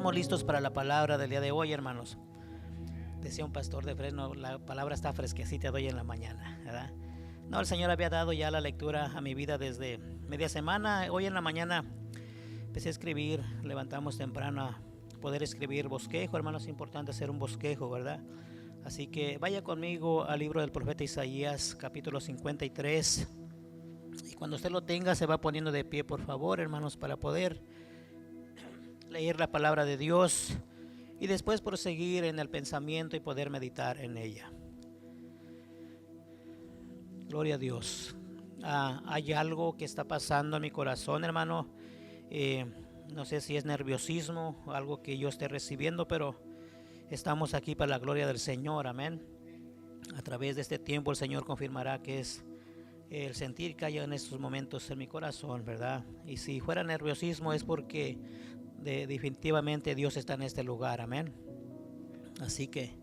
estamos listos para la palabra del día de hoy, hermanos. Decía un pastor de Fresno, la palabra está fresquecita de hoy en la mañana, ¿verdad? No, el Señor había dado ya la lectura a mi vida desde media semana. Hoy en la mañana empecé a escribir, levantamos temprano a poder escribir bosquejo, hermanos. Es importante hacer un bosquejo, ¿verdad? Así que vaya conmigo al libro del profeta Isaías, capítulo 53. Y cuando usted lo tenga, se va poniendo de pie, por favor, hermanos, para poder leer la palabra de Dios y después proseguir en el pensamiento y poder meditar en ella. Gloria a Dios. Hay algo que está pasando en mi corazón, hermano. No sé si es nerviosismo o algo que yo esté recibiendo, pero estamos aquí para la gloria del Señor, amén. A través de este tiempo el Señor confirmará que es el sentir que hay en estos momentos en mi corazón, ¿verdad? Y si fuera nerviosismo es porque definitivamente Dios está en este lugar, amén. Así que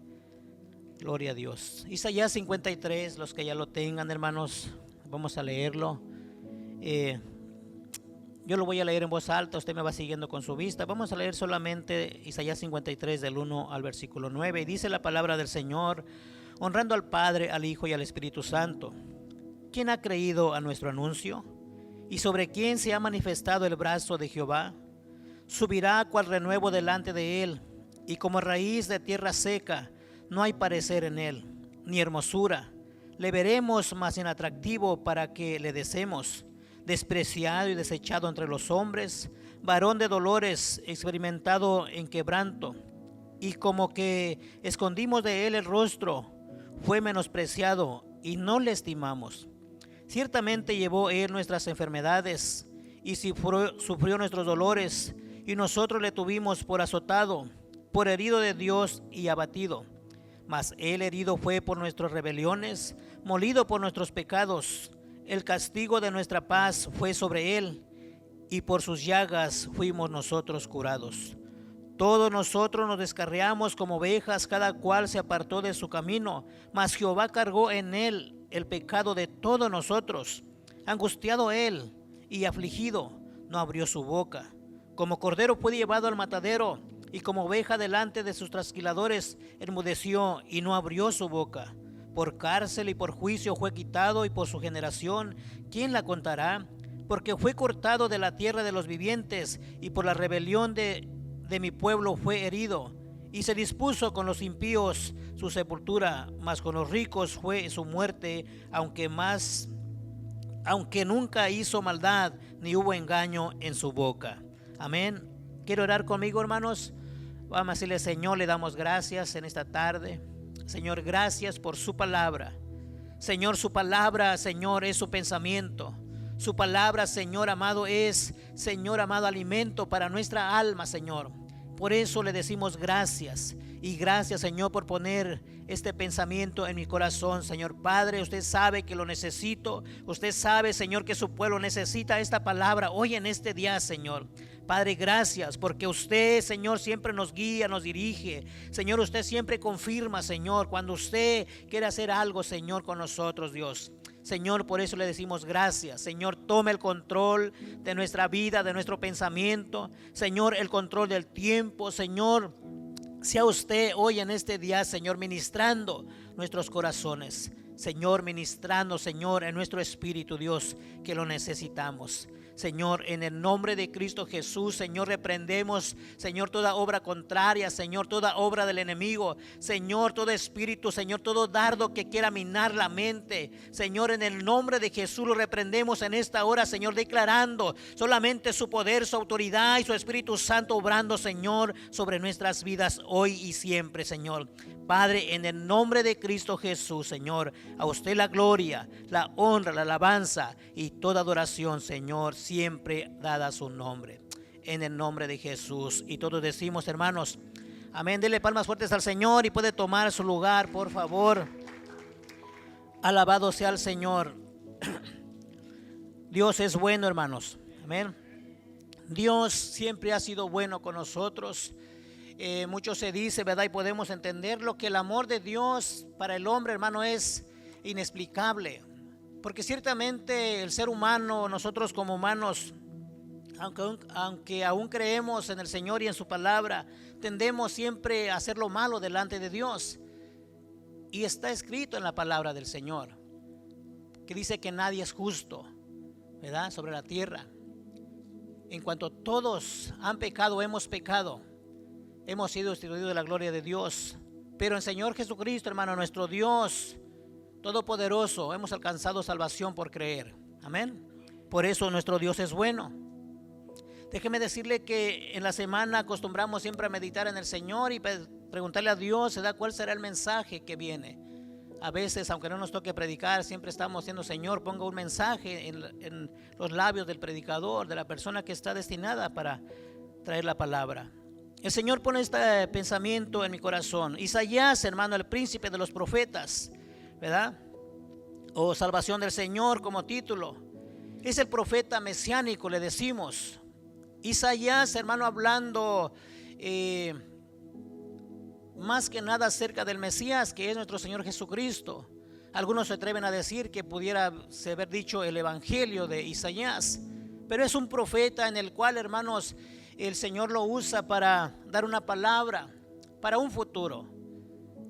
gloria a Dios. Isaías 53, los que ya lo tengan, hermanos, vamos a leerlo. Yo lo voy a leer en voz alta, usted me va siguiendo con su vista. Vamos a leer solamente Isaías 53 del 1 al versículo 9. Y dice la palabra del Señor, honrando al Padre, al Hijo y al Espíritu Santo. ¿Quién ha creído a nuestro anuncio? ¿Y sobre quién se ha manifestado el brazo de Jehová? Subirá cual renuevo delante de él, y como raíz de tierra seca, no hay parecer en él, ni hermosura. Le veremos más inatractivo para que le deseemos, despreciado y desechado entre los hombres, varón de dolores, experimentado en quebranto, y como que escondimos de él el rostro, fue menospreciado y no le estimamos. Ciertamente llevó él nuestras enfermedades y sufrió nuestros dolores, y nosotros le tuvimos por azotado, por herido de Dios y abatido. Mas él herido fue por nuestras rebeliones, molido por nuestros pecados. El castigo de nuestra paz fue sobre él, y por sus llagas fuimos nosotros curados. Todos nosotros nos descarriamos como ovejas, cada cual se apartó de su camino, mas Jehová cargó en él el pecado de todos nosotros. Angustiado él y afligido, no abrió su boca. Como cordero fue llevado al matadero, y como oveja delante de sus trasquiladores, enmudeció y no abrió su boca. Por cárcel y por juicio fue quitado, y por su generación, ¿quién la contará? Porque fue cortado de la tierra de los vivientes, y por la rebelión de mi pueblo fue herido. Y se dispuso con los impíos su sepultura, mas con los ricos fue su muerte, aunque nunca hizo maldad, ni hubo engaño en su boca. Amén. ¿Quiere orar conmigo, hermanos? Vamos a decirle: Señor, le damos gracias en esta tarde. Señor, gracias por su palabra. Señor, su palabra, Señor, es su pensamiento. Su palabra, Señor amado, es, Señor amado, alimento para nuestra alma, Señor. Por eso le decimos gracias. Y gracias, Señor, por poner este pensamiento en mi corazón, Señor. Padre, usted sabe que lo necesito. Usted sabe, Señor, que su pueblo necesita esta palabra hoy en este día, Señor. Padre, gracias porque usted, Señor, siempre nos guía, nos dirige. Señor, usted siempre confirma, Señor, cuando usted quiere hacer algo, Señor, con nosotros, Dios. Señor, por eso le decimos gracias. Señor, tome el control de nuestra vida, de nuestro pensamiento. Señor, el control del tiempo. Señor, sea usted hoy en este día, Señor, ministrando nuestros corazones. Señor, ministrando, Señor, en nuestro espíritu, Dios, que lo necesitamos. Señor, en el nombre de Cristo Jesús, Señor, reprendemos, Señor, toda obra contraria, Señor, toda obra del enemigo, Señor, todo espíritu, Señor, todo dardo que quiera minar la mente, Señor, en el nombre de Jesús lo reprendemos en esta hora, Señor, declarando solamente su poder, su autoridad y su Espíritu Santo obrando, Señor, sobre nuestras vidas hoy y siempre, Señor. Padre, en el nombre de Cristo Jesús, Señor, a usted la gloria, la honra, la alabanza y toda adoración, Señor, siempre dada a su nombre. En el nombre de Jesús. Y todos decimos, hermanos, amén. Dele palmas fuertes al Señor y puede tomar su lugar, por favor. Alabado sea el Señor. Dios es bueno, hermanos. Amén. Dios siempre ha sido bueno con nosotros. Mucho se dice, ¿verdad? Y podemos entenderlo, que el amor de Dios para el hombre, hermano, es inexplicable. Porque ciertamente el ser humano, nosotros como humanos, aunque aún creemos en el Señor y en su palabra, tendemos siempre a hacer lo malo delante de Dios. Y está escrito en la palabra del Señor, que dice que nadie es justo, ¿verdad?, sobre la tierra. En cuanto todos han pecado, hemos pecado, hemos sido destituidos de la gloria de Dios. Pero en Señor Jesucristo, hermano, nuestro Dios Todopoderoso, hemos alcanzado salvación por creer. Amén. Por eso nuestro Dios es bueno. Déjeme decirle que en la semana acostumbramos siempre a meditar en el Señor y preguntarle a Dios, ¿verdad?, cuál será el mensaje que viene. A veces, aunque no nos toque predicar, siempre estamos diciendo, Señor, ponga un mensaje en los labios del predicador, de la persona que está destinada para traer la palabra. El Señor pone este pensamiento en mi corazón. Isaías, hermano, el príncipe de los profetas, ¿verdad?, o salvación del Señor como título. Es el profeta mesiánico, le decimos. Isaías, hermano, hablando más que nada acerca del Mesías, que es nuestro Señor Jesucristo. Algunos se atreven a decir que pudiera haber dicho el evangelio de Isaías, pero es un profeta en el cual, hermanos, el Señor lo usa para dar una palabra para un futuro.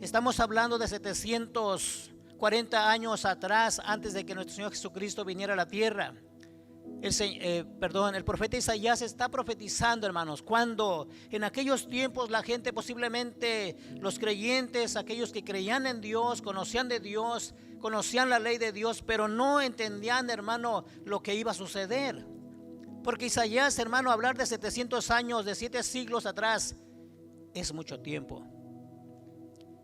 Estamos hablando de 740 años atrás, antes de que nuestro Señor Jesucristo viniera a la tierra. El profeta Isaías está profetizando, hermanos, cuando en aquellos tiempos la gente, posiblemente los creyentes, aquellos que creían en Dios, conocían de Dios, conocían la ley de Dios, pero no entendían, hermano, lo que iba a suceder. Porque Isaías, hermano, hablar de 700 años, de 7 siglos atrás, es mucho tiempo.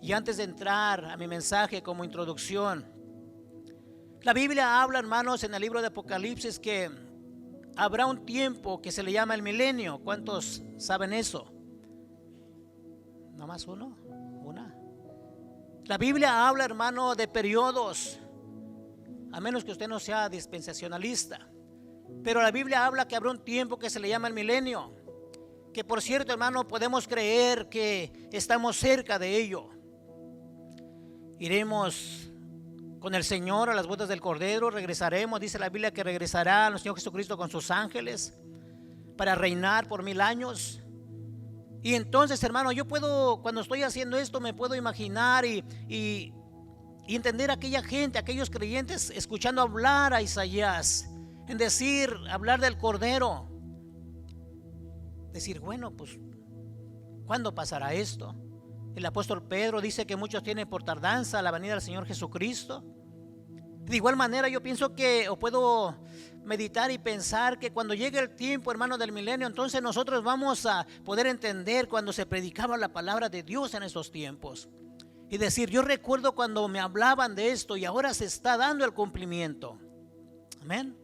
Y antes de entrar a mi mensaje como introducción, la Biblia habla, hermanos, en el libro de Apocalipsis, que habrá un tiempo que se le llama el milenio. ¿Cuántos saben eso? ¿No más uno? ¿Una? La Biblia habla, hermano, de periodos, a menos que usted no sea dispensacionalista. Pero la Biblia habla que habrá un tiempo que se le llama el milenio, que por cierto, hermano, podemos creer que estamos cerca de ello. Iremos con el Señor a las bodas del Cordero, regresaremos, dice la Biblia que regresará el Señor Jesucristo con sus ángeles para reinar por 1000 años. Y entonces, hermano, yo puedo, cuando estoy haciendo esto, me puedo imaginar y entender a aquella gente, a aquellos creyentes, escuchando hablar a Isaías, en decir, hablar del Cordero, decir, bueno, pues, ¿cuándo pasará esto? El apóstol Pedro dice que muchos tienen por tardanza la venida del Señor Jesucristo. De igual manera, yo pienso que, o puedo meditar y pensar que cuando llegue el tiempo, hermano, del milenio, entonces nosotros vamos a poder entender cuando se predicaba la palabra de Dios en esos tiempos. Y decir, yo recuerdo cuando me hablaban de esto y ahora se está dando el cumplimiento. Amén.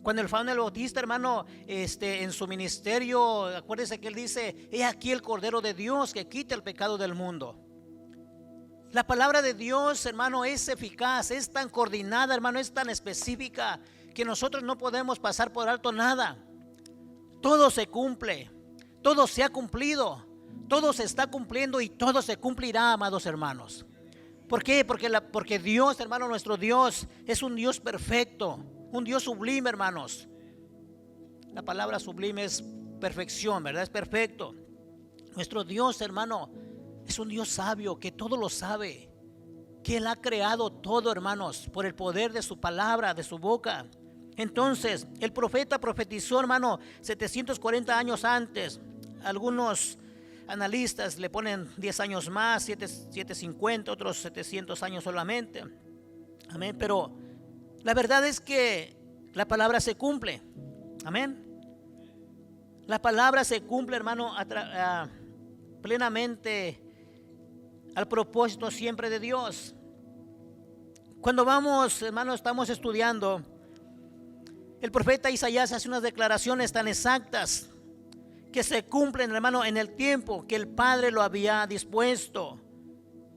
Cuando el Juan el Bautista, hermano, en su ministerio, acuérdese que él dice, he aquí el Cordero de Dios que quita el pecado del mundo. La palabra de Dios, hermano, es eficaz, es tan coordinada, hermano, es tan específica que nosotros no podemos pasar por alto nada. Todo se cumple, todo se ha cumplido, todo se está cumpliendo y todo se cumplirá, amados hermanos. ¿Por qué? Porque Dios, hermano, nuestro Dios es un Dios perfecto, un Dios sublime, hermanos. La palabra sublime es perfección, ¿verdad? Es perfecto. Nuestro Dios, hermano, es un Dios sabio que todo lo sabe, que Él ha creado todo, hermanos, por el poder de su palabra, de su boca. Entonces, el profeta profetizó, hermano, 740 años antes. Algunos analistas le ponen 10 años más, 750, otros 700 años solamente. Amén, pero la verdad es que la palabra se cumple. Amén. La palabra se cumple, hermano, plenamente al propósito siempre de Dios. Cuando vamos, hermano, estamos estudiando, el profeta Isaías hace unas declaraciones tan exactas que se cumplen, hermano, en el tiempo que el Padre lo había dispuesto.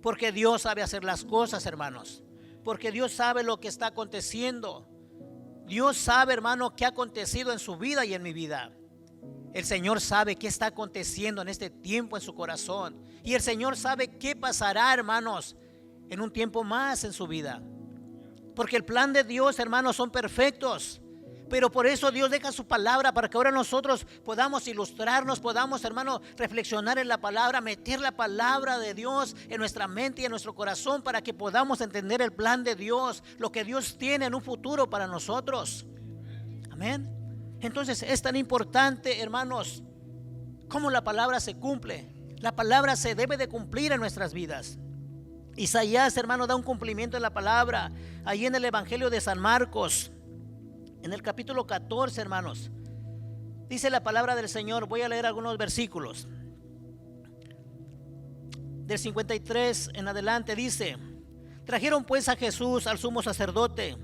Porque Dios sabe hacer las cosas, hermanos. Porque Dios sabe lo que está aconteciendo. Dios sabe, hermano, qué ha acontecido en su vida y en mi vida. El Señor sabe qué está aconteciendo en este tiempo en su corazón. Y el Señor sabe qué pasará, hermanos, en un tiempo más en su vida. Porque el plan de Dios, hermanos, son perfectos. Pero por eso Dios deja su palabra para que ahora nosotros podamos ilustrarnos, podamos, hermano, reflexionar en la palabra, meter la palabra de Dios en nuestra mente y en nuestro corazón para que podamos entender el plan de Dios, lo que Dios tiene en un futuro para nosotros. Amén. Entonces es tan importante, hermanos, cómo la palabra se cumple. La palabra se debe de cumplir en nuestras vidas. Isaías, hermano, da un cumplimiento en la palabra. Ahí en el Evangelio de San Marcos, en el capítulo 14, hermanos, dice la palabra del Señor. Voy a leer algunos versículos. Del 53 en adelante dice: trajeron pues a Jesús al sumo sacerdote,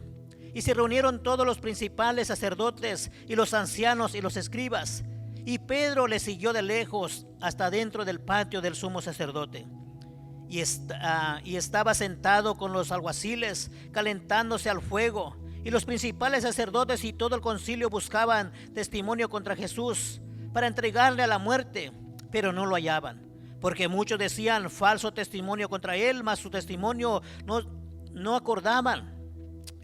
y se reunieron todos los principales sacerdotes y los ancianos y los escribas. Y Pedro le siguió de lejos hasta dentro del patio del sumo sacerdote. Y estaba sentado con los alguaciles, calentándose al fuego. Y los principales sacerdotes y todo el concilio buscaban testimonio contra Jesús para entregarle a la muerte, pero no lo hallaban, porque muchos decían falso testimonio contra él, mas su testimonio no acordaban.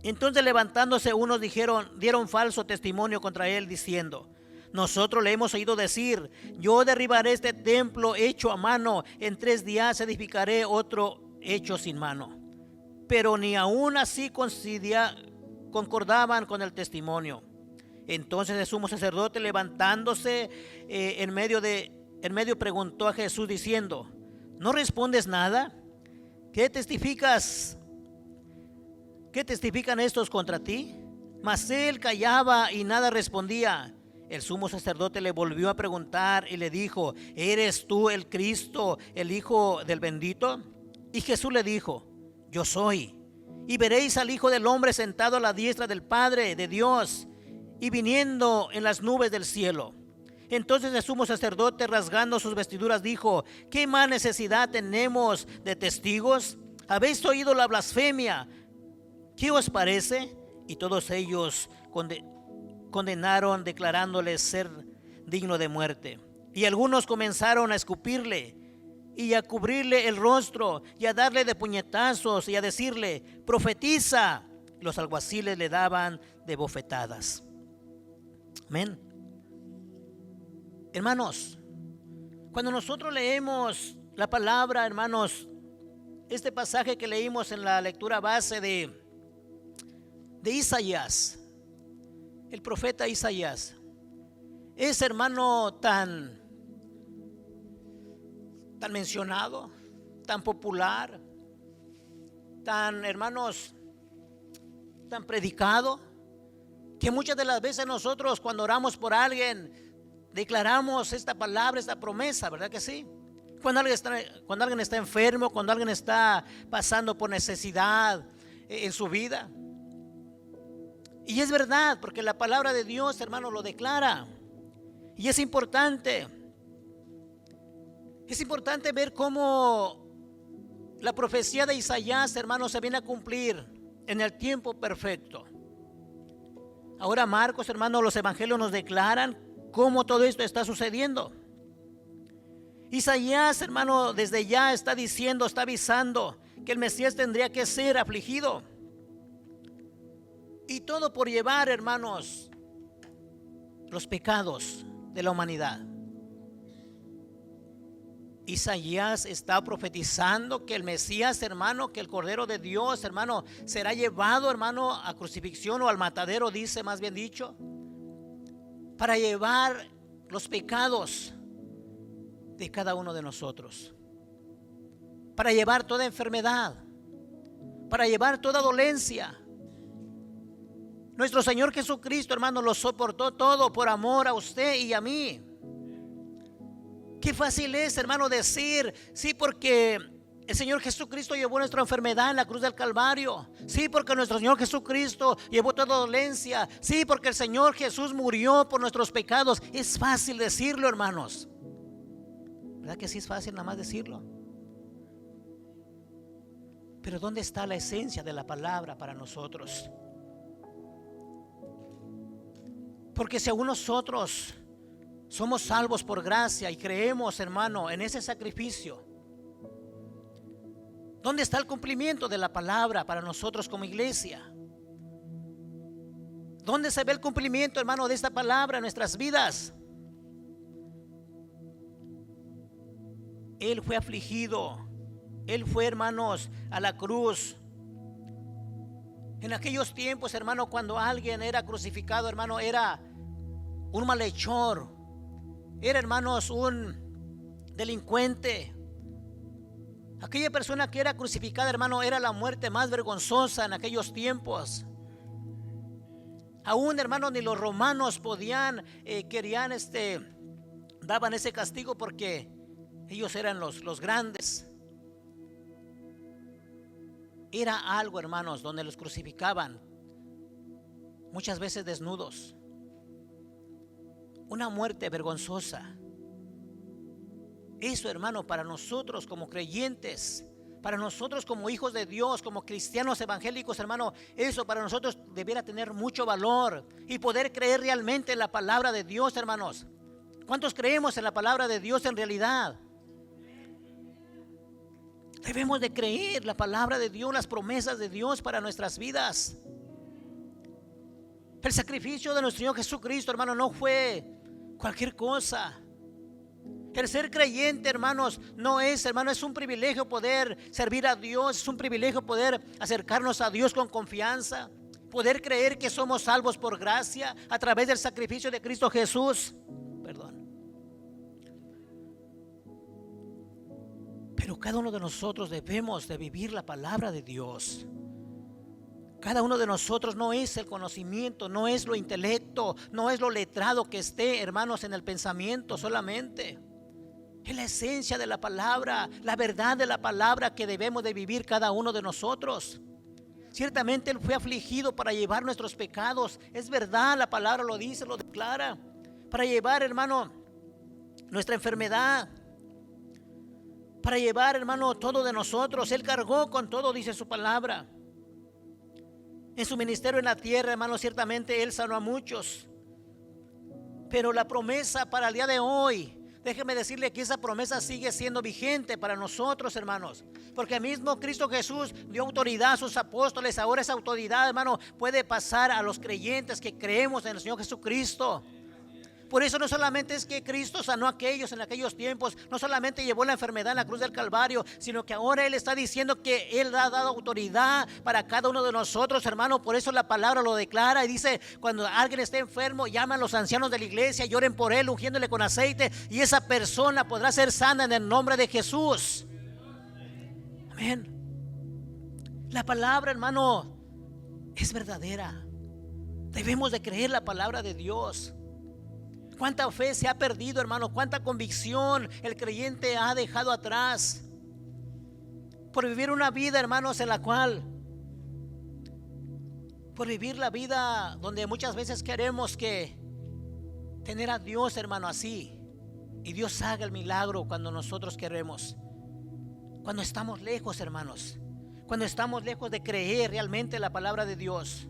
Entonces, levantándose unos, dieron falso testimonio contra él, diciendo: nosotros le hemos oído decir: yo derribaré este templo hecho a mano, en 3 días edificaré otro hecho sin mano. Pero ni aún así concordaban con el testimonio. Entonces el sumo sacerdote, levantándose en medio preguntó a Jesús diciendo: ¿no respondes nada? ¿Qué testifican estos contra ti? Mas él callaba y nada respondía. El sumo sacerdote le volvió a preguntar y le dijo: ¿eres tú el Cristo, el Hijo del bendito? Y Jesús le dijo: yo soy. Y veréis al Hijo del hombre sentado a la diestra del Padre de Dios y viniendo en las nubes del cielo. Entonces el sumo sacerdote, rasgando sus vestiduras, dijo: ¿qué más necesidad tenemos de testigos? ¿Habéis oído la blasfemia? ¿Qué os parece? Y todos ellos condenaron, declarándole ser digno de muerte. Y algunos comenzaron a escupirle y a cubrirle el rostro y a darle de puñetazos y a decirle: profetiza. Los alguaciles le daban de bofetadas. Amén. Hermanos, cuando nosotros leemos la palabra, hermanos, este pasaje que leímos en la lectura base de Isaías, el profeta Isaías, es, hermano, tan mencionado, tan popular, tan, hermanos, tan predicado, que muchas de las veces nosotros, cuando oramos por alguien, declaramos esta palabra, esta promesa, ¿verdad que sí? Cuando alguien está enfermo, cuando alguien está pasando por necesidad en su vida. Y es verdad, porque la palabra de Dios, hermano, lo declara. Y es importante ver cómo la profecía de Isaías, hermano, se viene a cumplir en el tiempo perfecto. Ahora Marcos, hermano, los evangelios nos declaran cómo todo esto está sucediendo. Isaías, hermano, desde ya está diciendo, está avisando que el Mesías tendría que ser afligido. Y todo por llevar, hermanos, los pecados de la humanidad. Isaías está profetizando que el Mesías, hermano, que el Cordero de Dios, hermano, será llevado, hermano, a crucifixión o al matadero, dice más bien dicho, para llevar los pecados de cada uno de nosotros, para llevar toda enfermedad, para llevar toda dolencia. Nuestro Señor Jesucristo, hermano, lo soportó todo por amor a usted y a mí. Qué fácil es, hermano, decir: sí, porque el Señor Jesucristo llevó nuestra enfermedad en la cruz del Calvario. Sí, porque nuestro Señor Jesucristo llevó toda dolencia. Sí, porque el Señor Jesús murió por nuestros pecados. Es fácil decirlo, hermanos. ¿Verdad que sí es fácil nada más decirlo? Pero ¿dónde está la esencia de la palabra para nosotros? Porque si aún nosotros somos salvos por gracia y creemos, hermano, en ese sacrificio, ¿dónde está el cumplimiento de la palabra para nosotros como iglesia? ¿Dónde se ve el cumplimiento, hermano, de esta palabra en nuestras vidas? Él fue afligido. Él fue, hermanos, a la cruz. En aquellos tiempos, hermano, cuando alguien era crucificado, hermano, era un malhechor. Era, hermanos, un delincuente. Aquella persona que era crucificada, hermano, era la muerte más vergonzosa en aquellos tiempos. Aún, hermano, ni los romanos podían, daban ese castigo porque ellos eran los grandes. Era algo, hermanos, donde los crucificaban, muchas veces desnudos. Una muerte vergonzosa. Eso, hermano, para nosotros como creyentes, para nosotros como hijos de Dios, como cristianos evangélicos, hermano, eso para nosotros debiera tener mucho valor y poder creer realmente en la palabra de Dios, hermanos. ¿Cuántos creemos en la palabra de Dios en realidad? Debemos de creer la palabra de Dios, las promesas de Dios para nuestras vidas. El sacrificio de nuestro Señor Jesucristo, hermano, no fue cualquier cosa. El ser creyente, hermanos, no es, hermano, es un privilegio poder servir a Dios, es un privilegio poder acercarnos a Dios con confianza, poder creer que somos salvos por gracia a través del sacrificio de Cristo Jesús. Pero cada uno de nosotros debemos de vivir la palabra de Dios. Cada uno de nosotros no es el conocimiento, no es lo intelecto, no es lo letrado que esté, hermanos, en el pensamiento solamente. Es la esencia de la palabra, la verdad de la palabra que debemos de vivir cada uno de nosotros. Ciertamente Él fue afligido para llevar nuestros pecados. Es verdad, la palabra lo dice, lo declara. Para llevar, hermano, nuestra enfermedad. Para llevar, hermano, todo de nosotros. Él cargó con todo, dice su palabra. En su ministerio en la tierra, hermano, ciertamente Él sanó a muchos. Pero la promesa para el día de hoy, déjeme decirle que esa promesa sigue siendo vigente para nosotros, hermanos. Porque el mismo Cristo Jesús dio autoridad a sus apóstoles. Ahora esa autoridad, hermano, puede pasar a los creyentes que creemos en el Señor Jesucristo. Por eso no solamente es que Cristo sanó a aquellos en aquellos tiempos, no solamente llevó la enfermedad en la cruz del Calvario, sino que ahora Él está diciendo que Él ha dado autoridad para cada uno de nosotros, hermano. Por eso la palabra lo declara y dice: cuando alguien esté enfermo, llaman a los ancianos de la iglesia, lloren por él, ungiéndole con aceite, y esa persona podrá ser sana en el nombre de Jesús. Amén. La palabra, hermano, es verdadera. Debemos de creer la palabra de Dios. Cuánta fe se ha perdido, hermano, cuánta convicción el creyente ha dejado atrás por vivir una vida, hermanos, en la cual, por vivir la vida donde muchas veces queremos que tener a Dios, hermano, así, y Dios haga el milagro cuando nosotros queremos. Cuando estamos lejos, hermanos, cuando estamos lejos de creer realmente la palabra de Dios.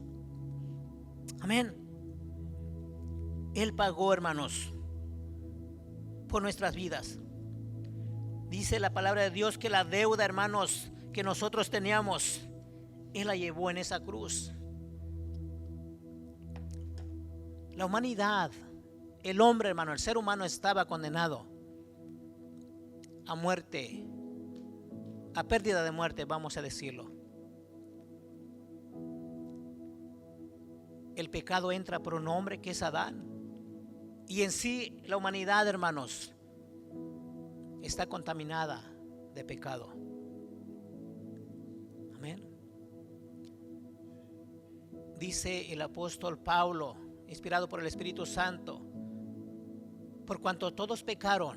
Amén. Él pagó, hermanos, por nuestras vidas. Dice la palabra de Dios que la deuda, hermanos, que nosotros teníamos, Él la llevó en esa cruz. La humanidad, el hombre, hermano, el ser humano estaba condenado a muerte, a pérdida de muerte, vamos a decirlo. El pecado entra por un hombre que es Adán. Y en sí la humanidad, hermanos, está contaminada de pecado. Amén. Dice el apóstol Pablo, inspirado por el Espíritu Santo: por cuanto todos pecaron,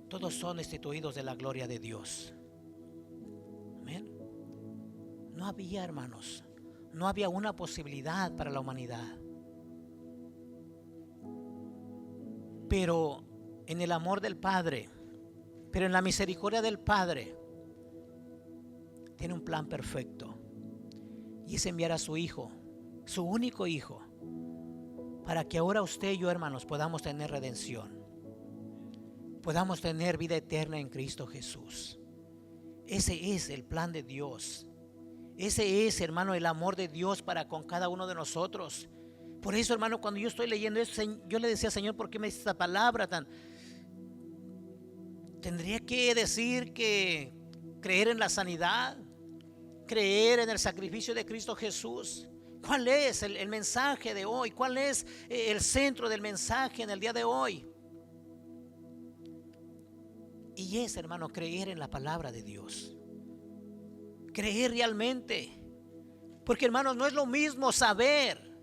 todos son destituidos de la gloria de Dios. Amén. No había, hermanos, no había una posibilidad para la humanidad. Pero en el amor del Padre, pero en la misericordia del Padre, tiene un plan perfecto, y es enviar a su Hijo, su único Hijo, para que ahora usted y yo, hermanos, podamos tener redención, podamos tener vida eterna en Cristo Jesús. Ese es el plan de Dios. Ese es, hermano, el amor de Dios para con cada uno de nosotros. Por eso, hermano, cuando yo estoy leyendo eso, yo le decía, Señor, ¿por qué me dice esta palabra tan? Tendría que decir que creer en la sanidad, creer en el sacrificio de Cristo Jesús. ¿Cuál es el mensaje de hoy? ¿Cuál es el centro del mensaje en el día de hoy? Y es, hermano, creer en la palabra de Dios. Creer realmente. Porque, hermanos, no es lo mismo saber.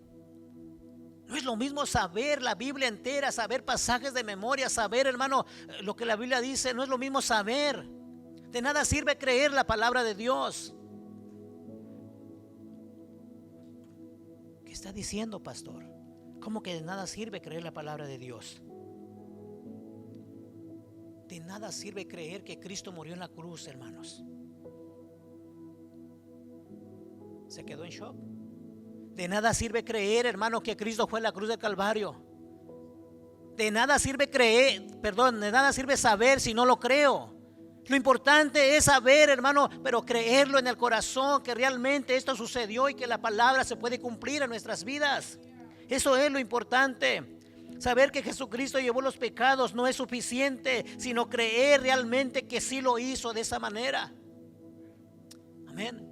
No es lo mismo saber la Biblia entera, saber pasajes de memoria, saber, hermano, lo que la Biblia dice. No es lo mismo saber. De nada sirve creer la palabra de Dios. ¿Qué está diciendo, pastor? ¿Cómo que de nada sirve creer la palabra de Dios? De nada sirve creer que Cristo murió en la cruz, hermanos. Se quedó en shock. De nada sirve creer, hermano, que Cristo fue en la cruz del Calvario. De nada sirve de nada sirve saber si no lo creo. Lo importante es saber, hermano, pero creerlo en el corazón, que realmente esto sucedió y que la palabra se puede cumplir en nuestras vidas. Eso es lo importante. Saber que Jesucristo llevó los pecados no es suficiente, sino creer realmente que sí lo hizo de esa manera. Amén.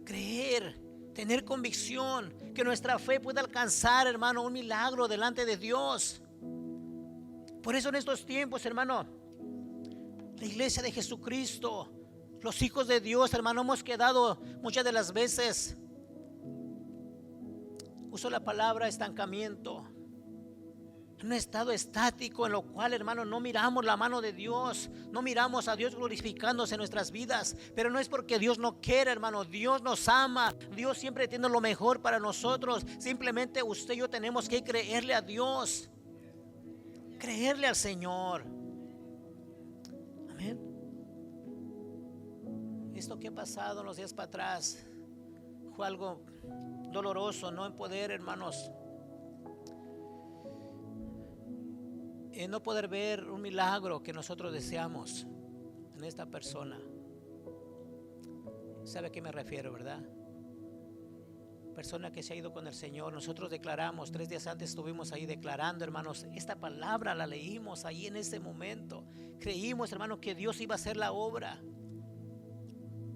Creer, tener convicción que nuestra fe puede alcanzar, hermano, un milagro delante de Dios. Por eso en estos tiempos, hermano, la iglesia de Jesucristo, los hijos de Dios, hermano, hemos quedado muchas de las veces, uso la palabra estancamiento, en un estado estático en lo cual, hermano, no miramos la mano de Dios, no miramos a Dios glorificándose en nuestras vidas. Pero no es porque Dios no quiere, hermano, Dios nos ama, Dios siempre tiene lo mejor para nosotros. Simplemente usted y yo tenemos que creerle a Dios, creerle al Señor. Amén. Esto que ha pasado en los días para atrás fue algo doloroso, no en poder, hermanos, en no poder ver un milagro que nosotros deseamos en esta persona. ¿Sabe a qué me refiero, verdad? Persona que se ha ido con el Señor. Nosotros declaramos, 3 días antes estuvimos ahí declarando, hermanos, esta palabra la leímos ahí en ese momento. Creímos, hermanos, que Dios iba a hacer la obra.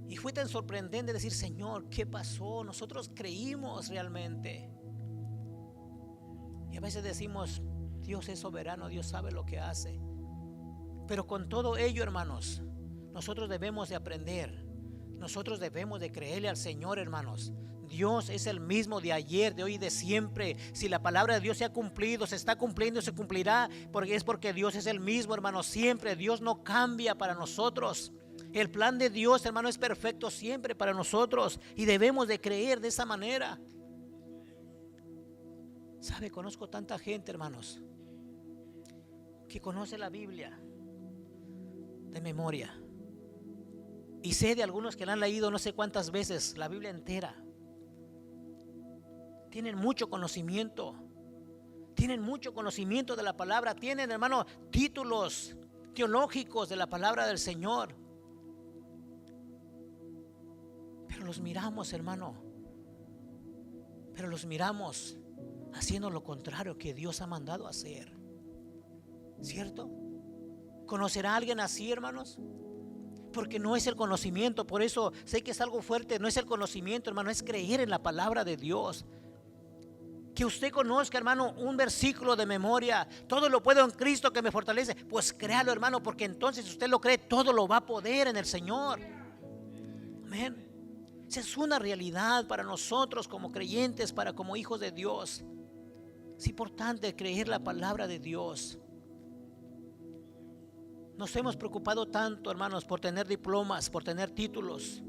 Y fue tan sorprendente decir, Señor, ¿qué pasó? Nosotros creímos realmente. Y a veces decimos, Dios es soberano, Dios sabe lo que hace. Pero con todo ello, hermanos, nosotros debemos de aprender. Nosotros debemos de creerle al Señor, hermanos. Dios es el mismo de ayer, de hoy y de siempre. Si la palabra de Dios se ha cumplido, se está cumpliendo, se cumplirá, porque Dios es el mismo, hermanos, siempre. Dios no cambia para nosotros. El plan de Dios, hermano, es perfecto siempre para nosotros y debemos de creer de esa manera. ¿Sabe? Conozco tanta gente, hermanos, que conoce la Biblia de memoria. Y sé de algunos que la han leído no sé cuántas veces, la Biblia entera. Tienen mucho conocimiento. Tienen mucho conocimiento de la palabra. Tienen, hermano, títulos teológicos de la palabra del Señor. Pero los miramos, hermano. Pero los miramos haciendo lo contrario que Dios ha mandado hacer. ¿Cierto? ¿Conocerá a alguien así, hermanos? Porque no es el conocimiento. Por eso sé que es algo fuerte. No es el conocimiento, hermano, es creer en la palabra de Dios. Que usted conozca, hermano, un versículo de memoria. Todo lo puedo en Cristo que me fortalece. Pues créalo, hermano, porque entonces si usted lo cree, todo lo va a poder en el Señor. Amén. Esa es una realidad para nosotros como creyentes, como hijos de Dios. Es importante creer la palabra de Dios. Nos hemos preocupado tanto, hermanos, por tener diplomas, por tener títulos,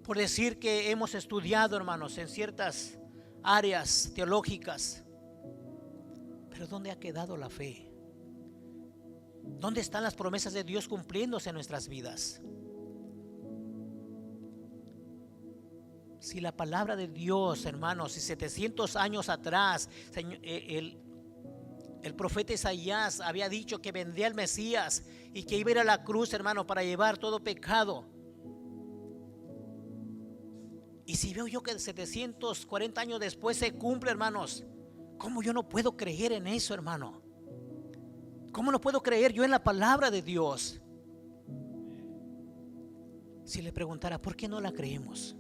por decir que hemos estudiado, hermanos, en ciertas áreas teológicas. Pero ¿dónde ha quedado la fe? ¿Dónde están las promesas de Dios cumpliéndose en nuestras vidas? Si la palabra de Dios, hermanos, si 700 años atrás el profeta Isaías había dicho que vendría el Mesías y que iba a ir a la cruz, hermano, para llevar todo pecado, Y si veo yo que 740 años después se cumple, hermanos, ¿cómo yo no puedo creer en eso, hermano? ¿Cómo no puedo creer yo en la palabra de Dios? Si le preguntara, ¿por qué no la creemos?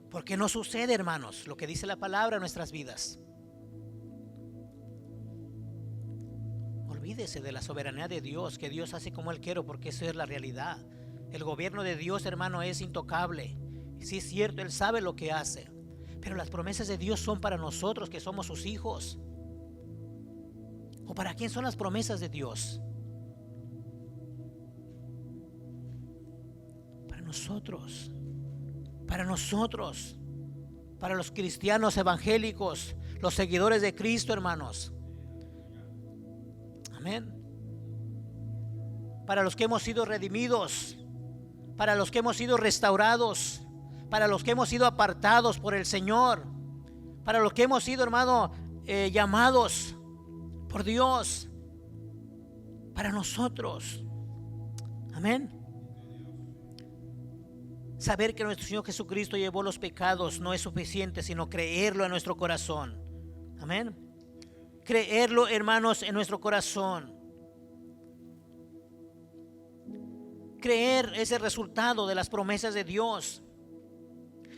¿Por qué no sucede, hermanos, lo que dice la palabra en nuestras vidas? Olvídese de la soberanía de Dios, que Dios hace como Él quiere, porque eso es la realidad. El gobierno de Dios, hermano, es intocable. Sí es cierto, Él sabe lo que hace, pero las promesas de Dios son para nosotros que somos sus hijos. ¿O para quién son las promesas de Dios? Para nosotros. Para nosotros. Para los cristianos evangélicos, los seguidores de Cristo, hermanos. Amén. Para los que hemos sido redimidos, para los que hemos sido restaurados, para los que hemos sido apartados por el Señor, para los que hemos sido, hermano, llamados por Dios, para nosotros. Amén. Saber que nuestro Señor Jesucristo llevó los pecados no es suficiente, sino creerlo en nuestro corazón. Amén. Creerlo, hermanos, en nuestro corazón. Creer es el resultado de las promesas de Dios.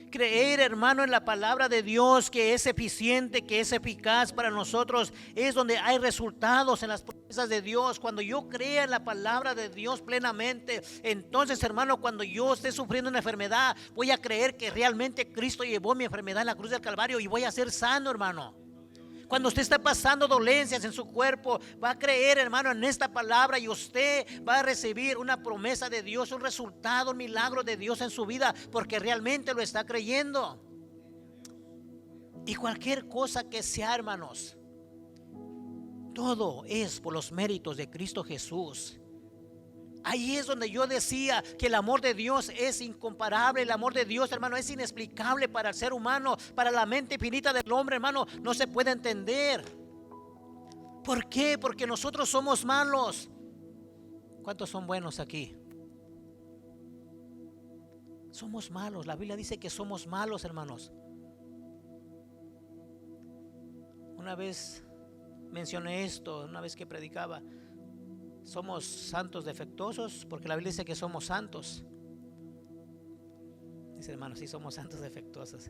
Creer, hermano, en la palabra de Dios, que es eficiente, que es eficaz para nosotros, es donde hay resultados en las promesas de Dios. Cuando yo crea en la palabra de Dios plenamente, entonces, hermano, cuando yo esté sufriendo una enfermedad, voy a creer que realmente Cristo llevó mi enfermedad en la cruz del Calvario y voy a ser sano, hermano. Cuando usted está pasando dolencias en su cuerpo, va a creer, hermano, en esta palabra y usted va a recibir una promesa de Dios, un resultado, un milagro de Dios en su vida, porque realmente lo está creyendo. Y cualquier cosa que sea, hermanos, todo es por los méritos de Cristo Jesús. Ahí es donde yo decía que el amor de Dios es incomparable. El amor de Dios, hermano, es inexplicable para el ser humano, para la mente infinita del hombre, hermano, no se puede entender. ¿Por qué? Porque nosotros somos malos. ¿Cuántos son buenos aquí? Somos malos. La Biblia dice que somos malos, hermanos. Una vez mencioné esto, una vez que predicaba. Somos santos defectuosos, porque la Biblia dice que somos santos. Dice, hermano, sí somos santos defectuosos.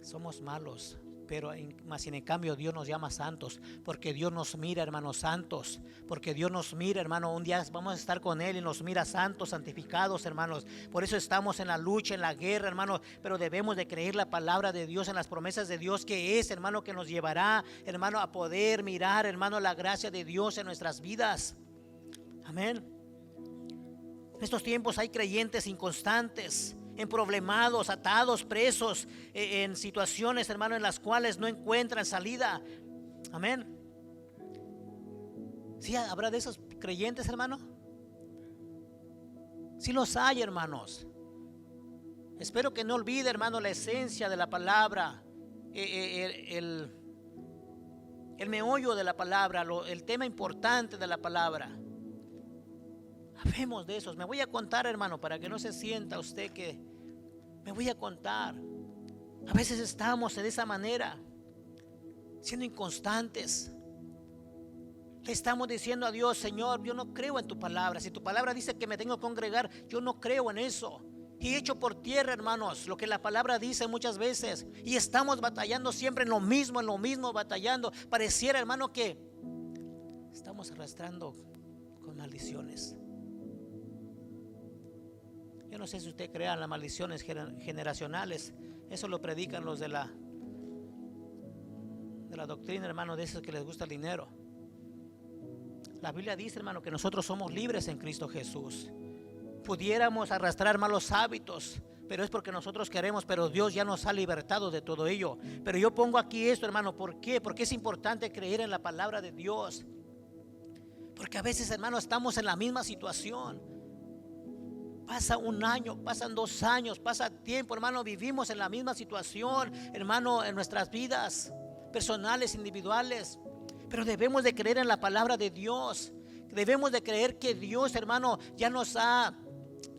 Somos malos, pero más sin en cambio Dios nos llama santos, porque Dios nos mira, hermanos, santos. Porque Dios nos mira, hermano, un día vamos a estar con Él y nos mira santos, santificados, hermanos. Por eso estamos en la lucha, en la guerra, hermano. Pero debemos de creer la palabra de Dios, en las promesas de Dios, que es, hermano, que nos llevará, hermano, a poder mirar, hermano, la gracia de Dios en nuestras vidas. Amén. En estos tiempos hay creyentes inconstantes, emproblemados, atados, presos, en situaciones, hermano, en las cuales no encuentran salida. Amén. ¿Sí habrá de esos creyentes, hermano? Sí los hay, hermanos. Espero que no olvide, hermano, la esencia de la palabra, el meollo de la palabra, el tema importante de la palabra. Hablemos de esos. Me voy a contar, hermano, para que no se sienta usted que me voy a contar. A veces estamos de esa manera, siendo inconstantes. Le estamos diciendo a Dios, Señor, yo no creo en tu palabra. Si tu palabra dice que me tengo que congregar, yo no creo en eso. Y he hecho por tierra, hermanos, lo que la palabra dice muchas veces. Y estamos batallando siempre en lo mismo, batallando. Pareciera, hermano, que estamos arrastrando con maldiciones. Yo no sé si usted crea en las maldiciones generacionales. Eso lo predican los de la doctrina, hermano, de esos que les gusta el dinero. La Biblia dice, hermano, que nosotros somos libres en Cristo Jesús. Pudiéramos arrastrar malos hábitos, pero es porque nosotros queremos, pero Dios ya nos ha libertado de todo ello. Pero yo pongo aquí esto, hermano, ¿por qué? Porque es importante creer en la palabra de Dios. Porque a veces, hermano, estamos en la misma situación. Pasa un año, pasan 2 años, pasa tiempo, hermano, vivimos en la misma situación, hermano, en nuestras vidas personales, individuales. Pero debemos de creer en la palabra de Dios. Debemos de creer que Dios, hermano, ya nos ha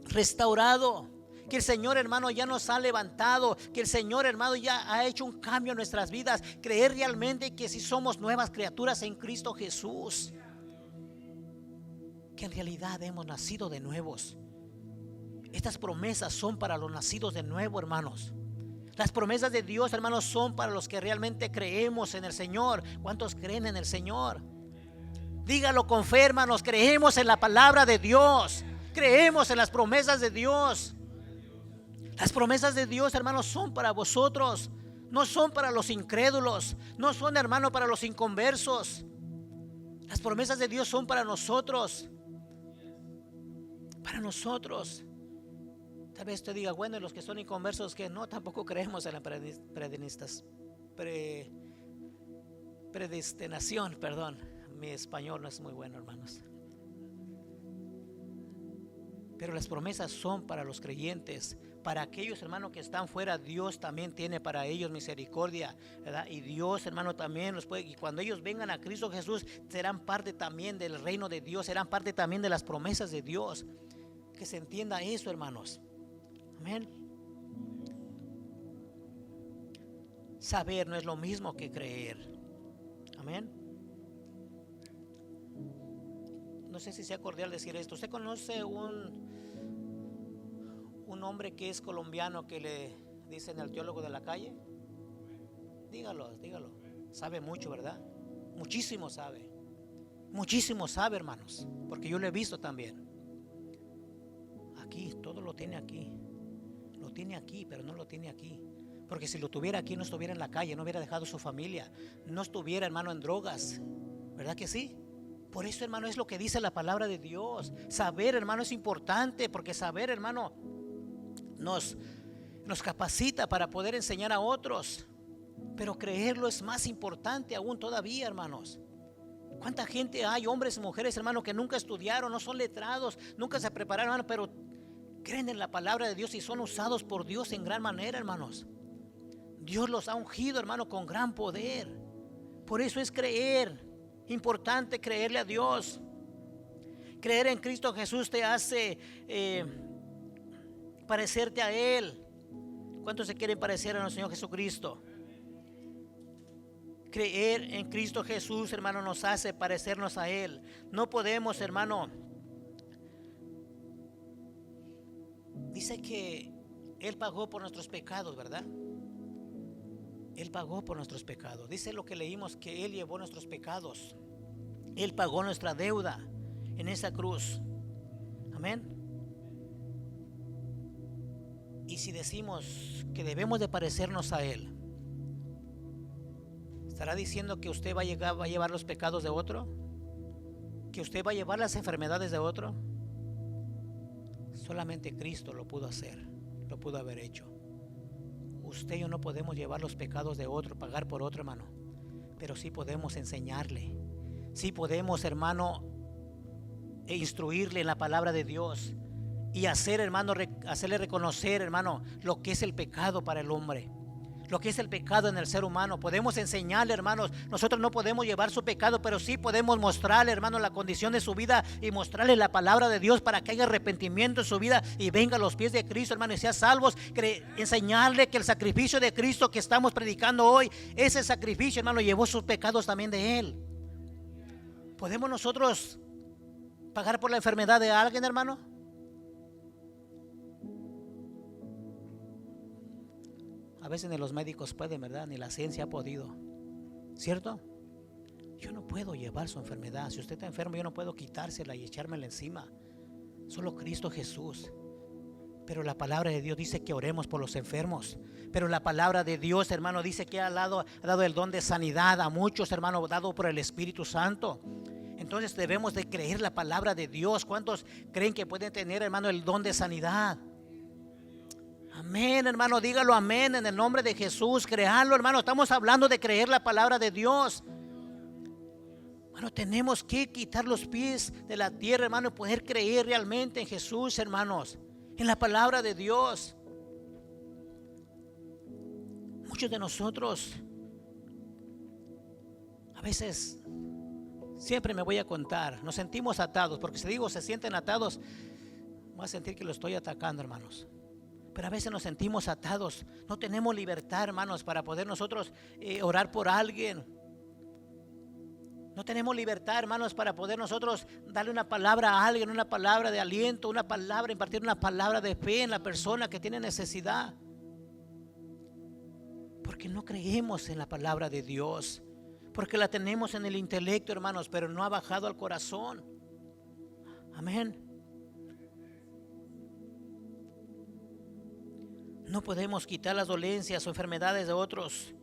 restaurado, que el Señor, hermano, ya nos ha levantado, que el Señor, hermano, ya ha hecho un cambio en nuestras vidas. Creer realmente que si somos nuevas criaturas en Cristo Jesús, que en realidad hemos nacido de nuevos. Estas promesas son para los nacidos de nuevo, hermanos. Las promesas de Dios, hermanos, son para los que realmente creemos en el Señor. ¿Cuántos creen en el Señor? Dígalo con fe, hermanos. Creemos en la palabra de Dios. Creemos en las promesas de Dios. Las promesas de Dios, hermanos, son para vosotros. No son para los incrédulos. No son, hermano, para los inconversos. Las promesas de Dios son para nosotros. Para nosotros. Tal vez te diga, bueno, y los que son inconversos, que no, tampoco creemos en la predestinación, perdón. Mi español no es muy bueno, hermanos. Pero las promesas son para los creyentes. Para aquellos, hermanos, que están fuera, Dios también tiene para ellos misericordia, ¿verdad? Y Dios, hermano, también los puede. Y cuando ellos vengan a Cristo Jesús, serán parte también del reino de Dios, serán parte también de las promesas de Dios. Que se entienda eso, hermanos. Amén. Saber no es lo mismo que creer. Amén. No sé si sea cordial decir esto. ¿Usted conoce un hombre que es colombiano que le dicen el teólogo de la calle? Dígalo. Sabe mucho, ¿verdad? Muchísimo sabe. Muchísimo sabe, hermanos. Porque yo lo he visto también. Aquí, todo lo tiene aquí. Lo tiene aquí, pero no lo tiene aquí. Porque si lo tuviera aquí, no estuviera en la calle, no hubiera dejado su familia, no estuviera, hermano, en drogas. ¿Verdad que sí? Por eso, hermano, es lo que dice la palabra de Dios. Saber, hermano, es importante, porque saber, hermano, nos capacita para poder enseñar a otros. Pero creerlo es más importante aún todavía, hermanos. ¿Cuánta gente hay, hombres y mujeres, hermano, que nunca estudiaron, no son letrados, nunca se prepararon, hermano, pero creen en la palabra de Dios y son usados por Dios en gran manera, hermanos? Dios los ha ungido, hermano, con gran poder. Por eso es creer. Importante creerle a Dios. Creer en Cristo Jesús te hace parecerte a Él. ¿Cuántos se quieren parecer a nuestro Señor Jesucristo? Creer en Cristo Jesús, hermano, nos hace parecernos a Él. No podemos, hermano. Dice que Él pagó por nuestros pecados, ¿verdad? Él pagó por nuestros pecados. Dice lo que leímos, que Él llevó nuestros pecados. Él pagó nuestra deuda en esa cruz. Amén. Y si decimos que debemos de parecernos a Él, ¿estará diciendo que usted va a llevar los pecados de otro? ¿Que usted va a llevar las enfermedades de otro? Solamente Cristo lo pudo hacer, lo pudo haber hecho. Usted y yo no podemos llevar los pecados de otro, pagar por otro, hermano. Pero sí podemos enseñarle. Sí podemos, hermano, instruirle en la palabra de Dios. Y hacer, hermano, hacerle reconocer, hermano, lo que es el pecado para el hombre. Lo que es el pecado en el ser humano. Podemos enseñarle, hermanos. Nosotros no podemos llevar su pecado, pero sí podemos mostrarle, hermano, la condición de su vida y mostrarle la palabra de Dios para que haya arrepentimiento en su vida y venga a los pies de Cristo, hermano, y sea salvos. Enseñarle que el sacrificio de Cristo que estamos predicando hoy, ese sacrificio, hermano, llevó sus pecados también de Él. ¿Podemos nosotros pagar por la enfermedad de alguien, hermano? A veces ni los médicos pueden, ¿verdad? Ni la ciencia ha podido, ¿cierto? Yo no puedo llevar su enfermedad. Si usted está enfermo, yo no puedo quitársela y echármela encima. Solo Cristo Jesús. Pero la palabra de Dios dice que oremos por los enfermos. Pero la palabra de Dios, hermano, dice que ha dado el don de sanidad a muchos, hermano, dado por el Espíritu Santo. Entonces debemos de creer la palabra de Dios. ¿Cuántos creen que pueden tener, hermano, el don de sanidad? Amén, hermano, dígalo amén en el nombre de Jesús. Créanlo, hermano, estamos hablando de creer la palabra de Dios. Hermano, tenemos que quitar los pies de la tierra, hermano, y poder creer realmente en Jesús, hermanos, en la palabra de Dios. Muchos de nosotros a veces, siempre me voy a contar, nos sentimos atados, porque si digo se sienten atados, voy a sentir que lo estoy atacando, hermanos. Pero a veces nos sentimos atados. No tenemos libertad, hermanos, para poder nosotros orar por alguien. No tenemos libertad, hermanos, para poder nosotros darle una palabra a alguien, una palabra de aliento, una palabra, impartir una palabra de fe en la persona que tiene necesidad. Porque no creemos en la palabra de Dios. Porque la tenemos en el intelecto, hermanos, pero no ha bajado al corazón. Amén. No podemos quitar las dolencias o enfermedades de otros,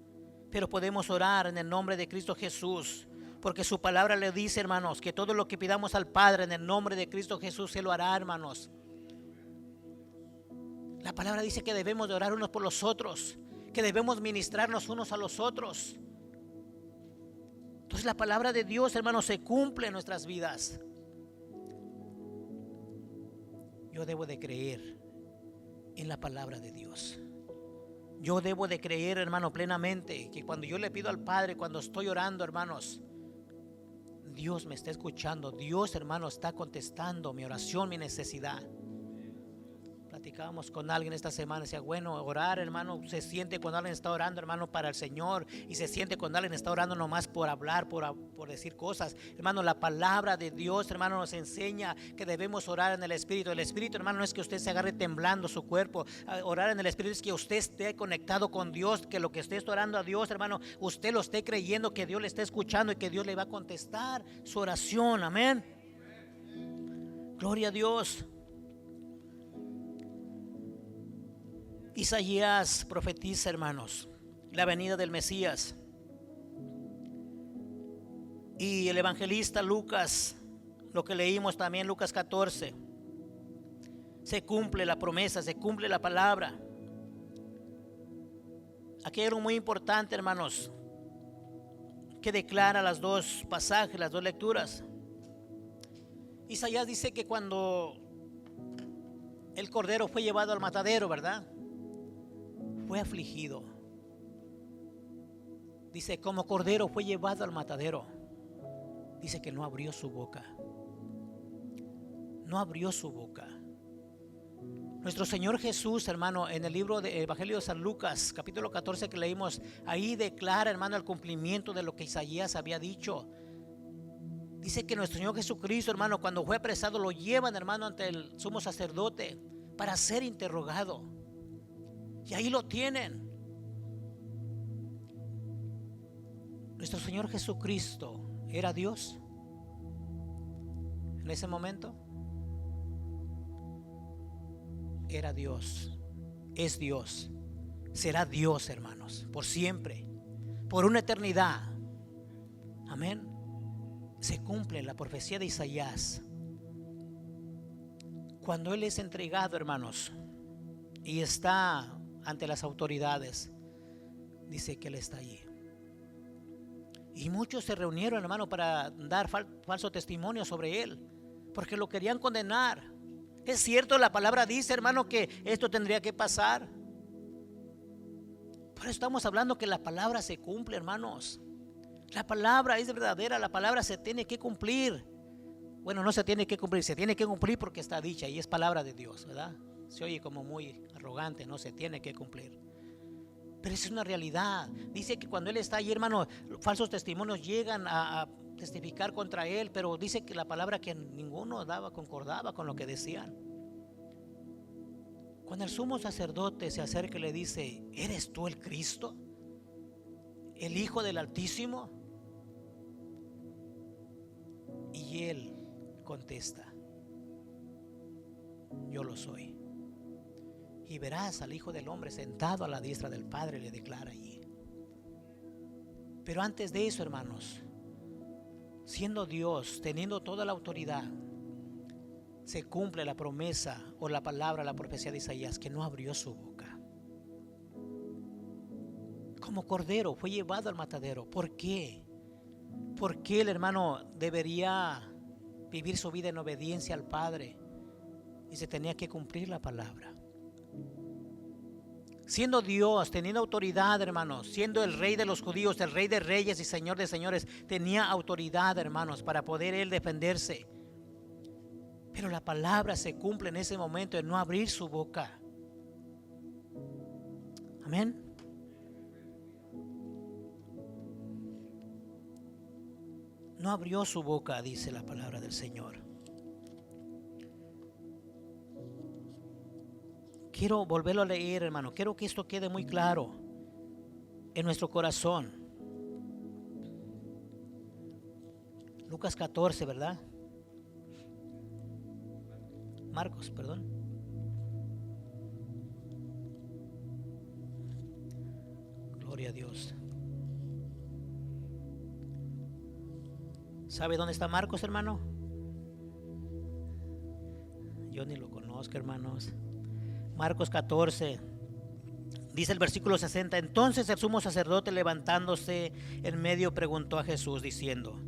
pero podemos orar en el nombre de Cristo Jesús, porque su palabra le dice, hermanos, que todo lo que pidamos al Padre en el nombre de Cristo Jesús, Él lo hará, hermanos. La palabra dice que debemos de orar unos por los otros, que debemos ministrarnos unos a los otros. Entonces la palabra de Dios, hermanos, se cumple en nuestras vidas. Yo debo de creer en la palabra de Dios. Yo debo de creer, hermano, plenamente que cuando yo le pido al Padre, cuando estoy orando, hermanos, Dios me está escuchando. Dios, hermano, está contestando mi oración, mi necesidad. Platicábamos con alguien esta semana, decía, bueno, orar, hermano, se siente cuando alguien está orando, hermano, para el Señor, y se siente cuando alguien está orando nomás por hablar, por decir cosas. Hermano, la palabra de Dios, hermano, nos enseña que debemos orar en el Espíritu. El Espíritu, hermano, no es que usted se agarre temblando su cuerpo. Orar en el Espíritu es que usted esté conectado con Dios, que lo que esté orando a Dios, hermano, usted lo esté creyendo, que Dios le está escuchando y que Dios le va a contestar su oración. Amén. Gloria a Dios. Isaías profetiza, hermanos, la venida del Mesías. Y el evangelista Lucas, lo que leímos también, Lucas 14, se cumple la promesa, se cumple la palabra. Aquí hay algo muy importante, hermanos, que declara las dos pasajes, las dos lecturas. Isaías dice que cuando el cordero fue llevado al matadero, ¿verdad?, fue afligido. Dice, como cordero fue llevado al matadero. Dice que no abrió su boca. No abrió su boca. Nuestro Señor Jesús, hermano, en el libro de Evangelio de San Lucas, capítulo 14 que leímos, ahí declara, hermano, el cumplimiento de lo que Isaías había dicho. Dice que nuestro Señor Jesucristo, hermano, cuando fue apresado, lo llevan, hermano, ante el sumo sacerdote para ser interrogado. Y ahí lo tienen. Nuestro Señor Jesucristo era Dios en ese momento. Era Dios, es Dios, será Dios, hermanos, por siempre, por una eternidad. Amén. Se cumple la profecía de Isaías. Cuando Él es entregado, hermanos, y está ante las autoridades, dice que Él está allí. Y muchos se reunieron, hermano, para dar falso testimonio sobre Él, porque lo querían condenar. Es cierto, la palabra dice, hermano, que esto tendría que pasar. Pero estamos hablando que la palabra se cumple, hermanos. La palabra es verdadera, la palabra se tiene que cumplir. Bueno, no se tiene que cumplir, se tiene que cumplir porque está dicha y es palabra de Dios, ¿verdad? Se oye como muy arrogante, no se tiene que cumplir. Pero es una realidad. Dice que cuando Él está ahí, hermano, falsos testimonios llegan a testificar contra Él, pero dice que la palabra que ninguno concordaba con lo que decían. Cuando el sumo sacerdote se acerca y le dice, ¿eres tú el Cristo? ¿El Hijo del Altísimo? Y Él contesta, yo lo soy. Y verás al Hijo del Hombre sentado a la diestra del Padre, le declara allí. Pero antes de eso, hermanos, siendo Dios, teniendo toda la autoridad, se cumple la promesa o la palabra, la profecía de Isaías, que no abrió su boca. Como cordero fue llevado al matadero. ¿Por qué? ¿Por qué el hermano debería vivir su vida en obediencia al Padre? Y se tenía que cumplir la palabra. Siendo Dios, teniendo autoridad, hermanos, siendo el Rey de los judíos, el Rey de reyes y Señor de señores, tenía autoridad, hermanos, para poder Él defenderse. Pero la palabra se cumple en ese momento de no abrir su boca. Amén. No abrió su boca, dice la palabra del Señor. Quiero volverlo a leer, hermano. Quiero que esto quede muy claro en nuestro corazón. Lucas 14, ¿verdad? Marcos, perdón. Gloria a Dios. ¿Sabe dónde está Marcos, hermano? Yo ni lo conozco, hermanos. Marcos 14, dice el versículo 60. Entonces el sumo sacerdote, levantándose en medio, preguntó a Jesús diciendo: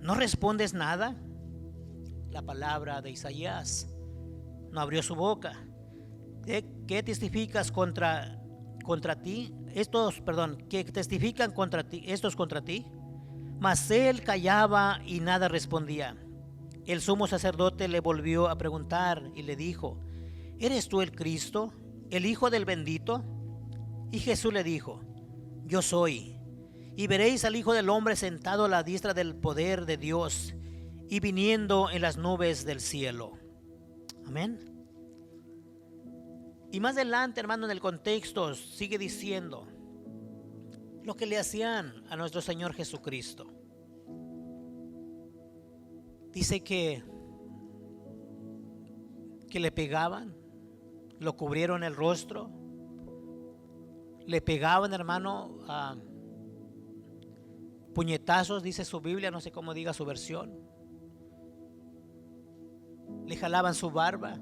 ¿no respondes nada? La palabra de Isaías. No abrió su boca. ¿Qué testificas contra ti? ¿Qué testifican contra ti? Estos contra ti. Mas él callaba y nada respondía. El sumo sacerdote le volvió a preguntar y le dijo: ¿eres tú el Cristo, el Hijo del Bendito? Y Jesús le dijo: yo soy. Y veréis al Hijo del Hombre sentado a la diestra del poder de Dios y viniendo en las nubes del cielo. Amén. Y más adelante, hermano, en el contexto sigue diciendo lo que le hacían a nuestro Señor Jesucristo. Dice que le pegaban, lo cubrieron el rostro, le pegaban, hermano, a puñetazos, dice su Biblia, no sé cómo diga su versión. Le jalaban su barba,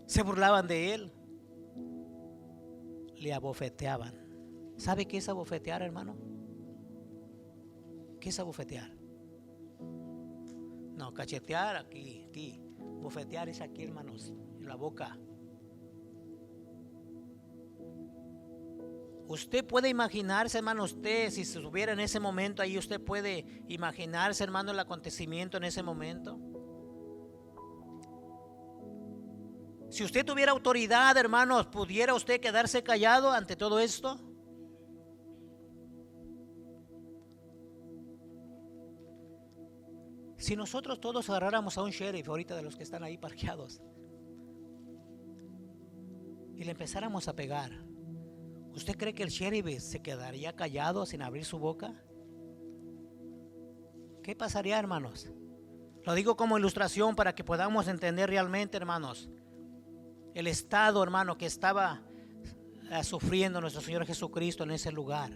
se burlaban de él, le abofeteaban. ¿Sabe qué es abofetear, hermano? ¿Qué es abofetear? No, cachetear aquí. Bofetear es aquí, hermanos, en la boca. Usted puede imaginarse, hermano, usted si estuviera en ese momento ahí, usted puede imaginarse, hermano, el acontecimiento en ese momento. Si usted tuviera autoridad, hermanos, ¿pudiera usted quedarse callado ante todo esto? Si nosotros todos agarráramos a un sheriff ahorita de los que están ahí parqueados y le empezáramos a pegar, ¿usted cree que el sheriff se quedaría callado sin abrir su boca? ¿Qué pasaría, hermanos? Lo digo como ilustración para que podamos entender realmente, hermanos, el estado, hermano, que estaba sufriendo nuestro Señor Jesucristo en ese lugar.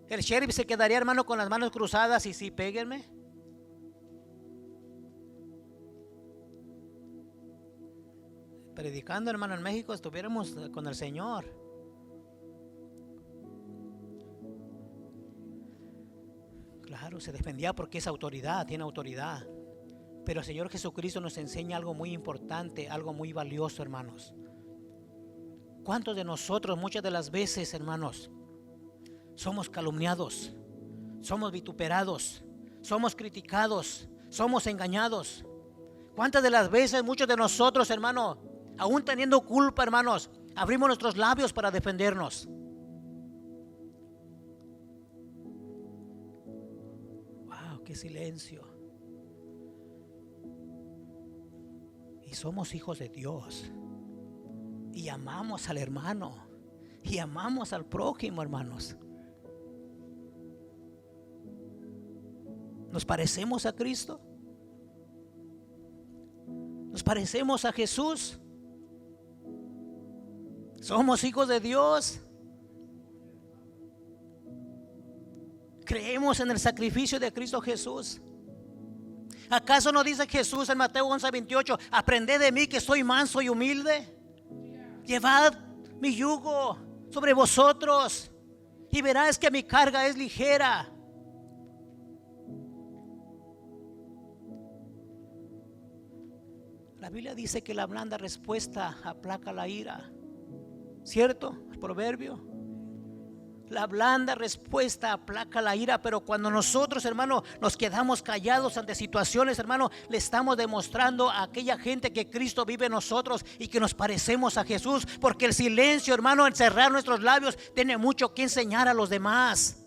El sheriff se quedaría, hermano, con las manos cruzadas y sí, péguenme. Predicando, hermano, en México estuviéramos con el Señor. Claro, se defendía porque es autoridad, tiene autoridad. Pero el Señor Jesucristo nos enseña algo muy importante, algo muy valioso, hermanos. ¿Cuántos de nosotros muchas de las veces, hermanos, somos calumniados, somos vituperados, somos criticados, somos engañados? ¿Cuántas de las veces muchos de nosotros, hermano, aún teniendo culpa, hermanos, abrimos nuestros labios para defendernos? Wow, qué silencio. Y somos hijos de Dios y amamos al hermano y amamos al prójimo, hermanos. ¿Nos parecemos a Cristo? ¿Nos parecemos a Jesús? ¿Somos hijos de Dios? ¿Creemos en el sacrificio de Cristo Jesús? ¿Acaso no dice Jesús en Mateo 11:28: aprended de mí que soy manso y humilde? Llevad mi yugo sobre vosotros y verás que mi carga es ligera. La Biblia dice que la blanda respuesta aplaca la ira, ¿cierto? El proverbio. La blanda respuesta aplaca la ira, pero cuando nosotros, hermano, nos quedamos callados ante situaciones, hermano, le estamos demostrando a aquella gente que Cristo vive en nosotros y que nos parecemos a Jesús, porque el silencio, hermano, el cerrar nuestros labios, tiene mucho que enseñar a los demás.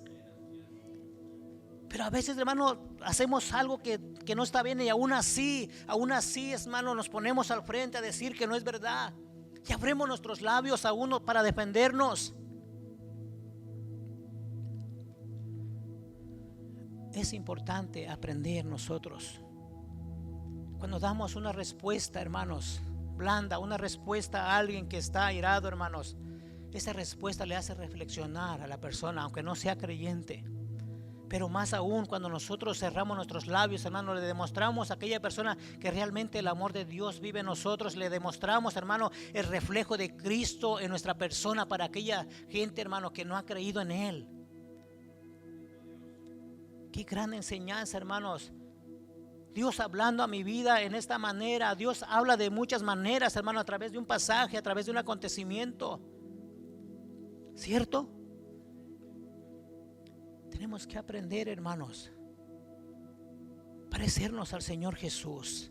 Pero a veces, hermano, hacemos algo que no está bien y aún así, hermano, nos ponemos al frente a decir que no es verdad. Y abrimos nuestros labios a uno para defendernos. Es importante aprender nosotros. Cuando damos una respuesta, hermanos, blanda, una respuesta a alguien que está airado, hermanos, esa respuesta le hace reflexionar a la persona, aunque no sea creyente. Pero más aún cuando nosotros cerramos nuestros labios, hermano, le demostramos a aquella persona que realmente el amor de Dios vive en nosotros. Le demostramos, hermano, el reflejo de Cristo en nuestra persona para aquella gente, hermano, que no ha creído en Él. Qué gran enseñanza, hermanos. Dios hablando a mi vida en esta manera. Dios habla de muchas maneras, hermano, a través de un pasaje, a través de un acontecimiento. ¿Cierto? Tenemos que aprender, hermanos, parecernos al Señor Jesús,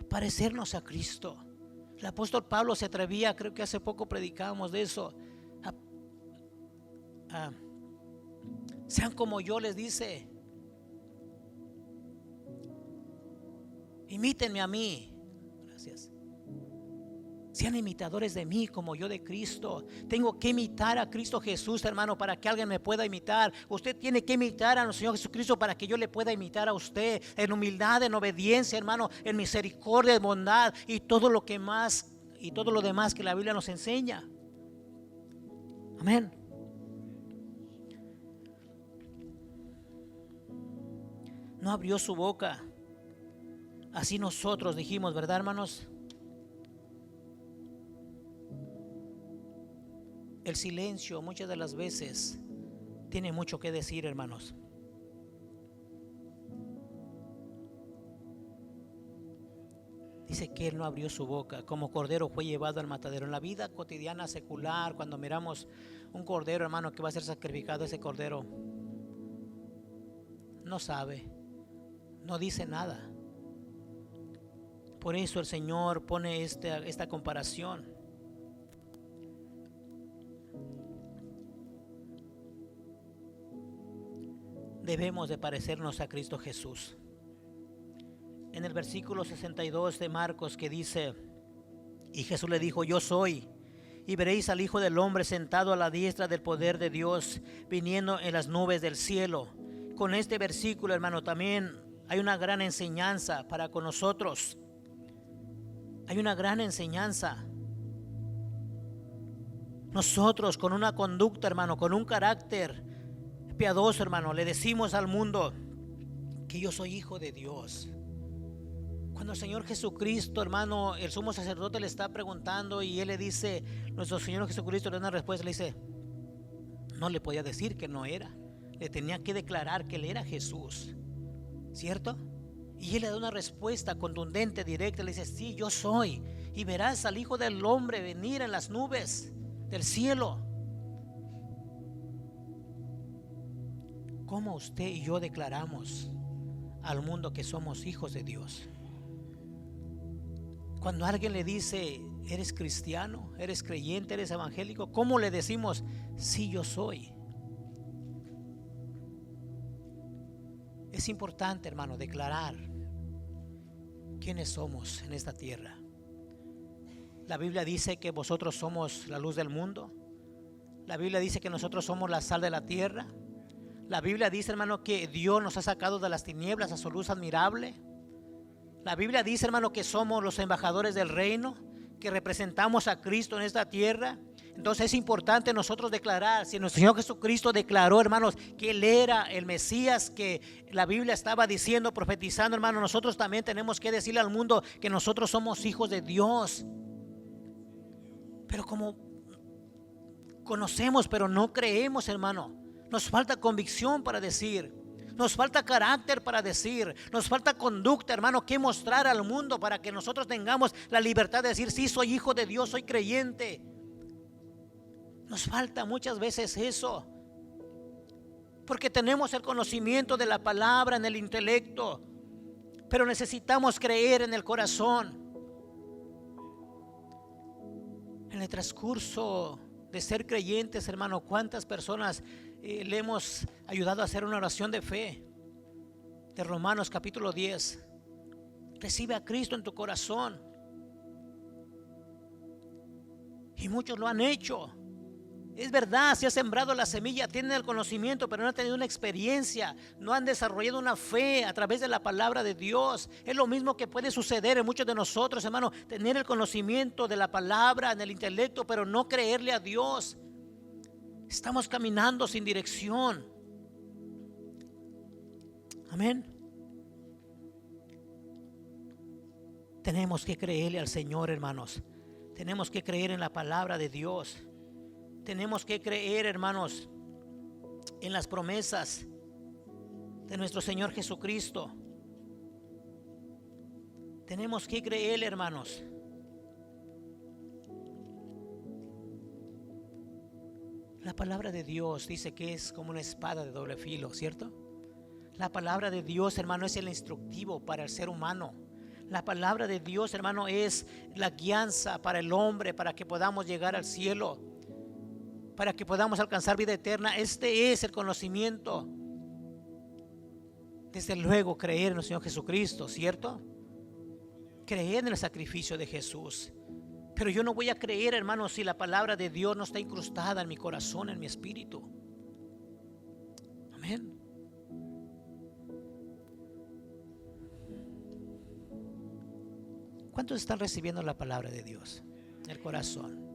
parecernos a Cristo. El apóstol Pablo se atrevía, creo que hace poco predicábamos de eso, sean como yo, les dice, imítenme a mí. Gracias. Sean imitadores de mí como yo de Cristo. Tengo que imitar a Cristo Jesús, hermano, para que alguien me pueda imitar. Usted tiene que imitar a nuestro Señor Jesucristo para que yo le pueda imitar a usted. En humildad, en obediencia, hermano, en misericordia, en bondad y todo lo que más y todo lo demás que la Biblia nos enseña. Amén. No abrió su boca. Así nosotros dijimos, ¿verdad, hermanos? El silencio muchas de las veces tiene mucho que decir, hermanos. Dice que Él no abrió su boca. Como cordero fue llevado al matadero. En la vida cotidiana secular, cuando miramos un cordero, hermano, que va a ser sacrificado, ese cordero no sabe, no dice nada. Por eso el Señor pone esta comparación. Debemos de parecernos a Cristo Jesús. En el versículo 62 de Marcos, que dice: y Jesús le dijo: yo soy, y veréis al Hijo del Hombre sentado a la diestra del poder de Dios, viniendo en las nubes del cielo. Con este versículo, hermano, también hay una gran enseñanza para con nosotros. Hay una gran enseñanza. Nosotros con una conducta, hermano, con un carácter piadoso, hermano, le decimos al mundo que yo soy hijo de Dios. Cuando el Señor Jesucristo, hermano, el sumo sacerdote le está preguntando y él le dice, nuestro Señor Jesucristo le da una respuesta, le dice, no le podía decir que no era, le tenía que declarar que él era Jesús, ¿cierto? Y él le da una respuesta contundente, directa, le dice, sí, yo soy, y verás al Hijo del Hombre venir en las nubes del cielo. ¿Cómo usted y yo declaramos al mundo que somos hijos de Dios? Cuando alguien le dice, ¿eres cristiano? ¿Eres creyente? ¿Eres evangélico? ¿Cómo le decimos, sí, yo soy? Es importante, hermano, declarar quiénes somos en esta tierra. La Biblia dice que vosotros somos la luz del mundo. La Biblia dice que nosotros somos la sal de la tierra. La Biblia dice, hermano, que Dios nos ha sacado de las tinieblas a su luz admirable. La Biblia dice, hermano, que somos los embajadores del reino, que representamos a Cristo en esta tierra. Entonces es importante nosotros declarar, si nuestro Señor Jesucristo declaró, hermanos, que Él era el Mesías que la Biblia estaba diciendo, profetizando, hermano, nosotros también tenemos que decirle al mundo que nosotros somos hijos de Dios. Pero como conocemos, pero no creemos, hermano, nos falta convicción para decir, nos falta carácter para decir, nos falta conducta, hermano, que mostrar al mundo para que nosotros tengamos la libertad de decir, sí, soy hijo de Dios, soy creyente. Nos falta muchas veces eso. porque tenemos el conocimiento de la palabra en el intelecto, pero necesitamos creer en el corazón. En el transcurso de ser creyentes, hermano, ¿cuántas personas le hemos ayudado a hacer una oración de fe? De Romanos capítulo 10. Recibe a Cristo en tu corazón. Y muchos lo han hecho. Es verdad, se ha sembrado la semilla, tienen el conocimiento, pero no han tenido una experiencia, no han desarrollado una fe a través de la palabra de Dios. Es lo mismo que puede suceder en muchos de nosotros, hermano, tener el conocimiento de la palabra en el intelecto, pero no creerle a Dios. Estamos caminando sin dirección. Amén. Tenemos que creerle al Señor, hermanos. Tenemos que creer en la palabra de Dios. Tenemos que creer, hermanos, en las promesas de nuestro Señor Jesucristo. Tenemos que creer, hermanos. La palabra de Dios dice que es como una espada de doble filo, ¿cierto? La palabra de Dios, hermano, es el instructivo para el ser humano. La palabra de Dios, hermano, es la guianza para el hombre, para que podamos llegar al cielo, para que podamos alcanzar vida eterna. Este es el conocimiento. Desde luego, creer en el Señor Jesucristo, ¿cierto? Creer en el sacrificio de Jesús. Pero yo no voy a creer, hermano, si la palabra de Dios no está incrustada en mi corazón, en mi espíritu. Amén. ¿Cuántos están recibiendo la palabra de Dios en el corazón?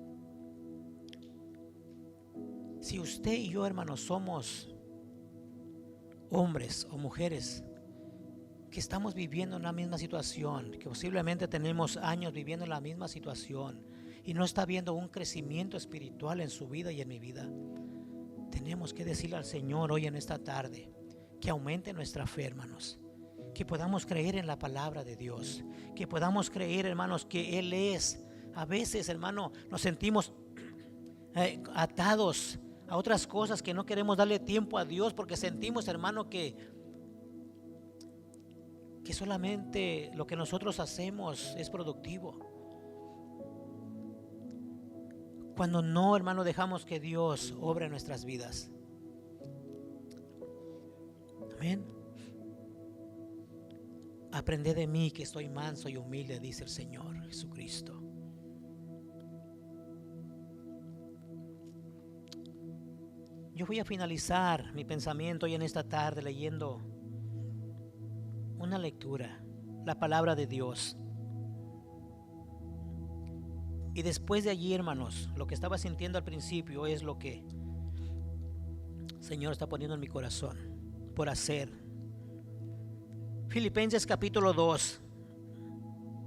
Si usted y yo, hermanos, somos hombres o mujeres que estamos viviendo en la misma situación, que posiblemente tenemos años viviendo en la misma situación y no está viendo un crecimiento espiritual en su vida y en mi vida, tenemos que decirle al Señor hoy en esta tarde que aumente nuestra fe, hermanos, que podamos creer en la palabra de Dios, que podamos creer, hermanos, que Él es. A veces, hermano, nos sentimos atados a otras cosas que no queremos darle tiempo a Dios porque sentimos, hermano, que solamente lo que nosotros hacemos es productivo. Cuando no, hermano, dejamos que Dios obre en nuestras vidas. Amén. Aprended de mí que estoy manso y humilde, dice el Señor Jesucristo. Yo voy a finalizar mi pensamiento hoy en esta tarde leyendo una lectura, la palabra de Dios. Y después de allí, hermanos, lo que estaba sintiendo al principio es lo que el Señor está poniendo en mi corazón por hacer. Filipenses capítulo 2.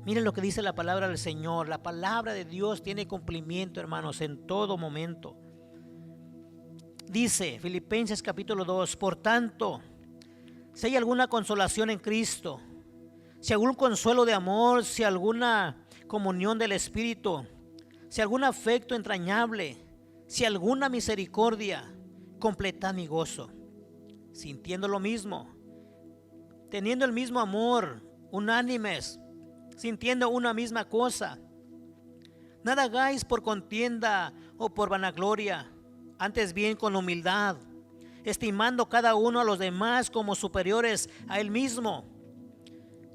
Miren lo que dice la palabra del Señor. La palabra de Dios tiene cumplimiento, hermanos, en todo momento. Dice Filipenses capítulo 2: por tanto, si hay alguna consolación en Cristo, si algún consuelo de amor, si alguna comunión del Espíritu, si algún afecto entrañable, si alguna misericordia, completad mi gozo, sintiendo lo mismo, teniendo el mismo amor, unánimes, sintiendo una misma cosa. Nada hagáis por contienda o por vanagloria, antes bien con humildad, estimando cada uno a los demás como superiores a él mismo,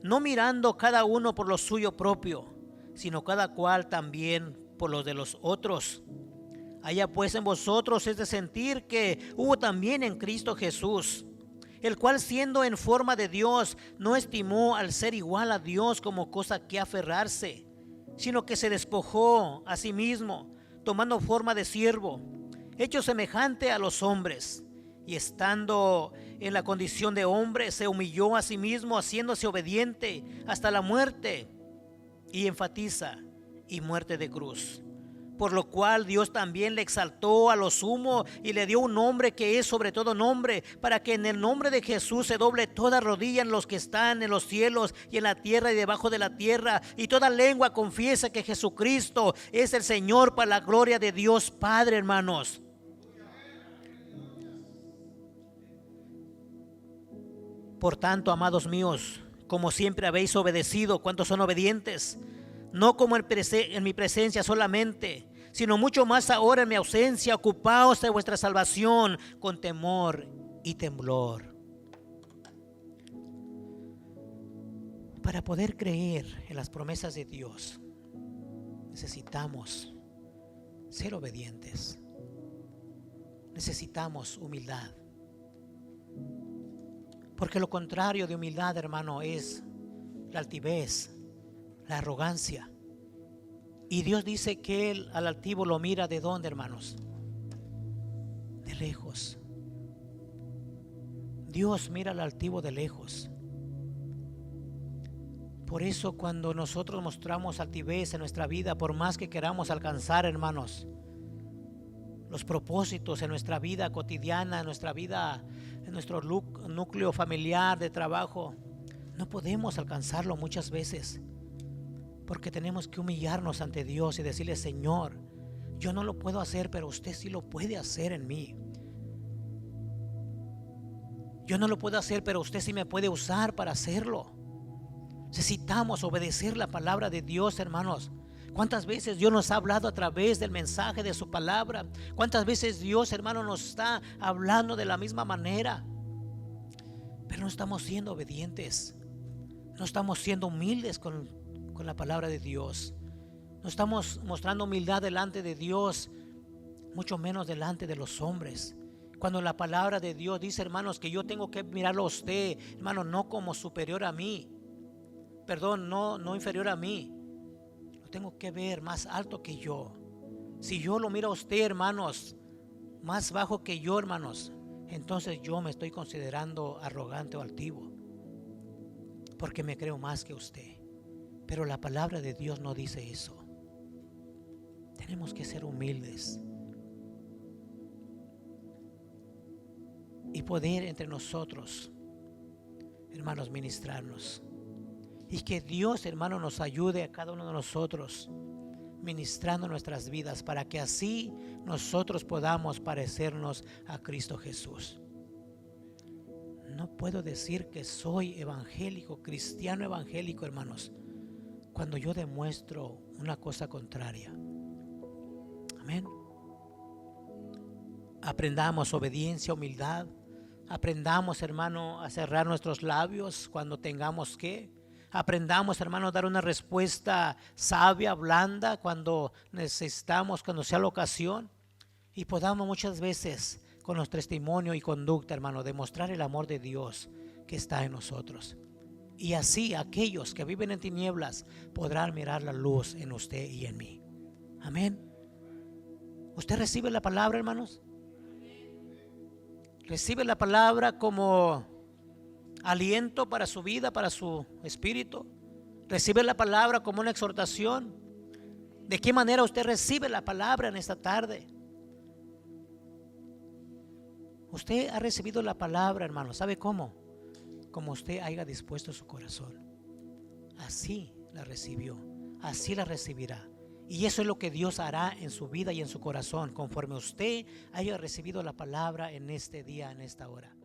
no mirando cada uno por lo suyo propio, sino cada cual también por los de los otros. Haya pues en vosotros este sentir que hubo también en Cristo Jesús, el cual siendo en forma de Dios, no estimó al ser igual a Dios como cosa que aferrarse, sino que se despojó a sí mismo, tomando forma de siervo, hecho semejante a los hombres, y estando en la condición de hombre, se humilló a sí mismo, haciéndose obediente hasta la muerte. Y enfatiza, y muerte de cruz. Por lo cual Dios también le exaltó a lo sumo y le dio un nombre que es sobre todo nombre, para que en el nombre de Jesús se doble toda rodilla en los que están en los cielos y en la tierra y debajo de la tierra, y toda lengua confiesa que Jesucristo es el Señor, para la gloria de Dios Padre, hermanos. Por tanto, amados míos, como siempre habéis obedecido, ¿cuántos son obedientes? No como en mi presencia solamente, sino mucho más ahora en mi ausencia. Ocupaos de vuestra salvación con temor y temblor. Para poder creer en las promesas de Dios, necesitamos ser obedientes. Necesitamos humildad. Porque lo contrario de humildad, hermano, es la altivez, la arrogancia. Y Dios dice que Él al altivo lo mira ¿de dónde, hermanos? De lejos. Dios mira al altivo de lejos. Por eso cuando nosotros mostramos altivez en nuestra vida, por más que queramos alcanzar, hermanos, los propósitos en nuestra vida cotidiana, en nuestra vida, en nuestro núcleo familiar de trabajo, no podemos alcanzarlo muchas veces, porque tenemos que humillarnos ante Dios y decirle: Señor, yo no lo puedo hacer, pero usted sí lo puede hacer en mí. Yo no lo puedo hacer, pero usted sí me puede usar para hacerlo. Necesitamos obedecer la palabra de Dios, hermanos. ¿Cuántas veces Dios nos ha hablado a través del mensaje de su palabra? ¿Cuántas veces Dios, hermano, nos está hablando de la misma manera? Pero no estamos siendo obedientes. No estamos siendo humildes con la palabra de Dios. No estamos mostrando humildad delante de Dios, mucho menos delante de los hombres. Cuando la palabra de Dios dice, hermanos, que yo tengo que mirarlo a usted, hermano, no como superior a mí. Perdón, no inferior a mí. Lo tengo que ver más alto que yo. Si yo lo miro a usted, hermanos, más bajo que yo, hermanos, entonces yo me estoy considerando arrogante o altivo, porque me creo más que usted. Pero la palabra de Dios no dice eso. Tenemos que ser humildes y poder entre nosotros, hermanos, ministrarnos. Y que Dios, hermano, nos ayude a cada uno de nosotros ministrando nuestras vidas, para que así nosotros podamos parecernos a Cristo Jesús. No puedo decir que soy evangélico, cristiano evangélico, hermanos, cuando yo demuestro una cosa contraria. Amén. Aprendamos obediencia, humildad. Aprendamos, hermano, a cerrar nuestros labios cuando tengamos que. Aprendamos, hermano, a dar una respuesta sabia, blanda, cuando necesitamos, cuando sea la ocasión. Y podamos muchas veces, con nuestro testimonio y conducta, hermano, demostrar el amor de Dios que está en nosotros. Y así aquellos que viven en tinieblas podrán mirar la luz en usted y en mí. Amén. ¿Usted recibe la palabra, hermanos? ¿Recibe la palabra como aliento para su vida, para su espíritu? ¿Recibe la palabra como una exhortación? ¿De qué manera usted recibe la palabra en esta tarde? Usted ha recibido la palabra, hermano. ¿Sabe cómo? Como usted haya dispuesto su corazón. Así la recibió, así la recibirá. Y eso es lo que Dios hará en su vida y en su corazón, conforme usted haya recibido la palabra en este día, en esta hora.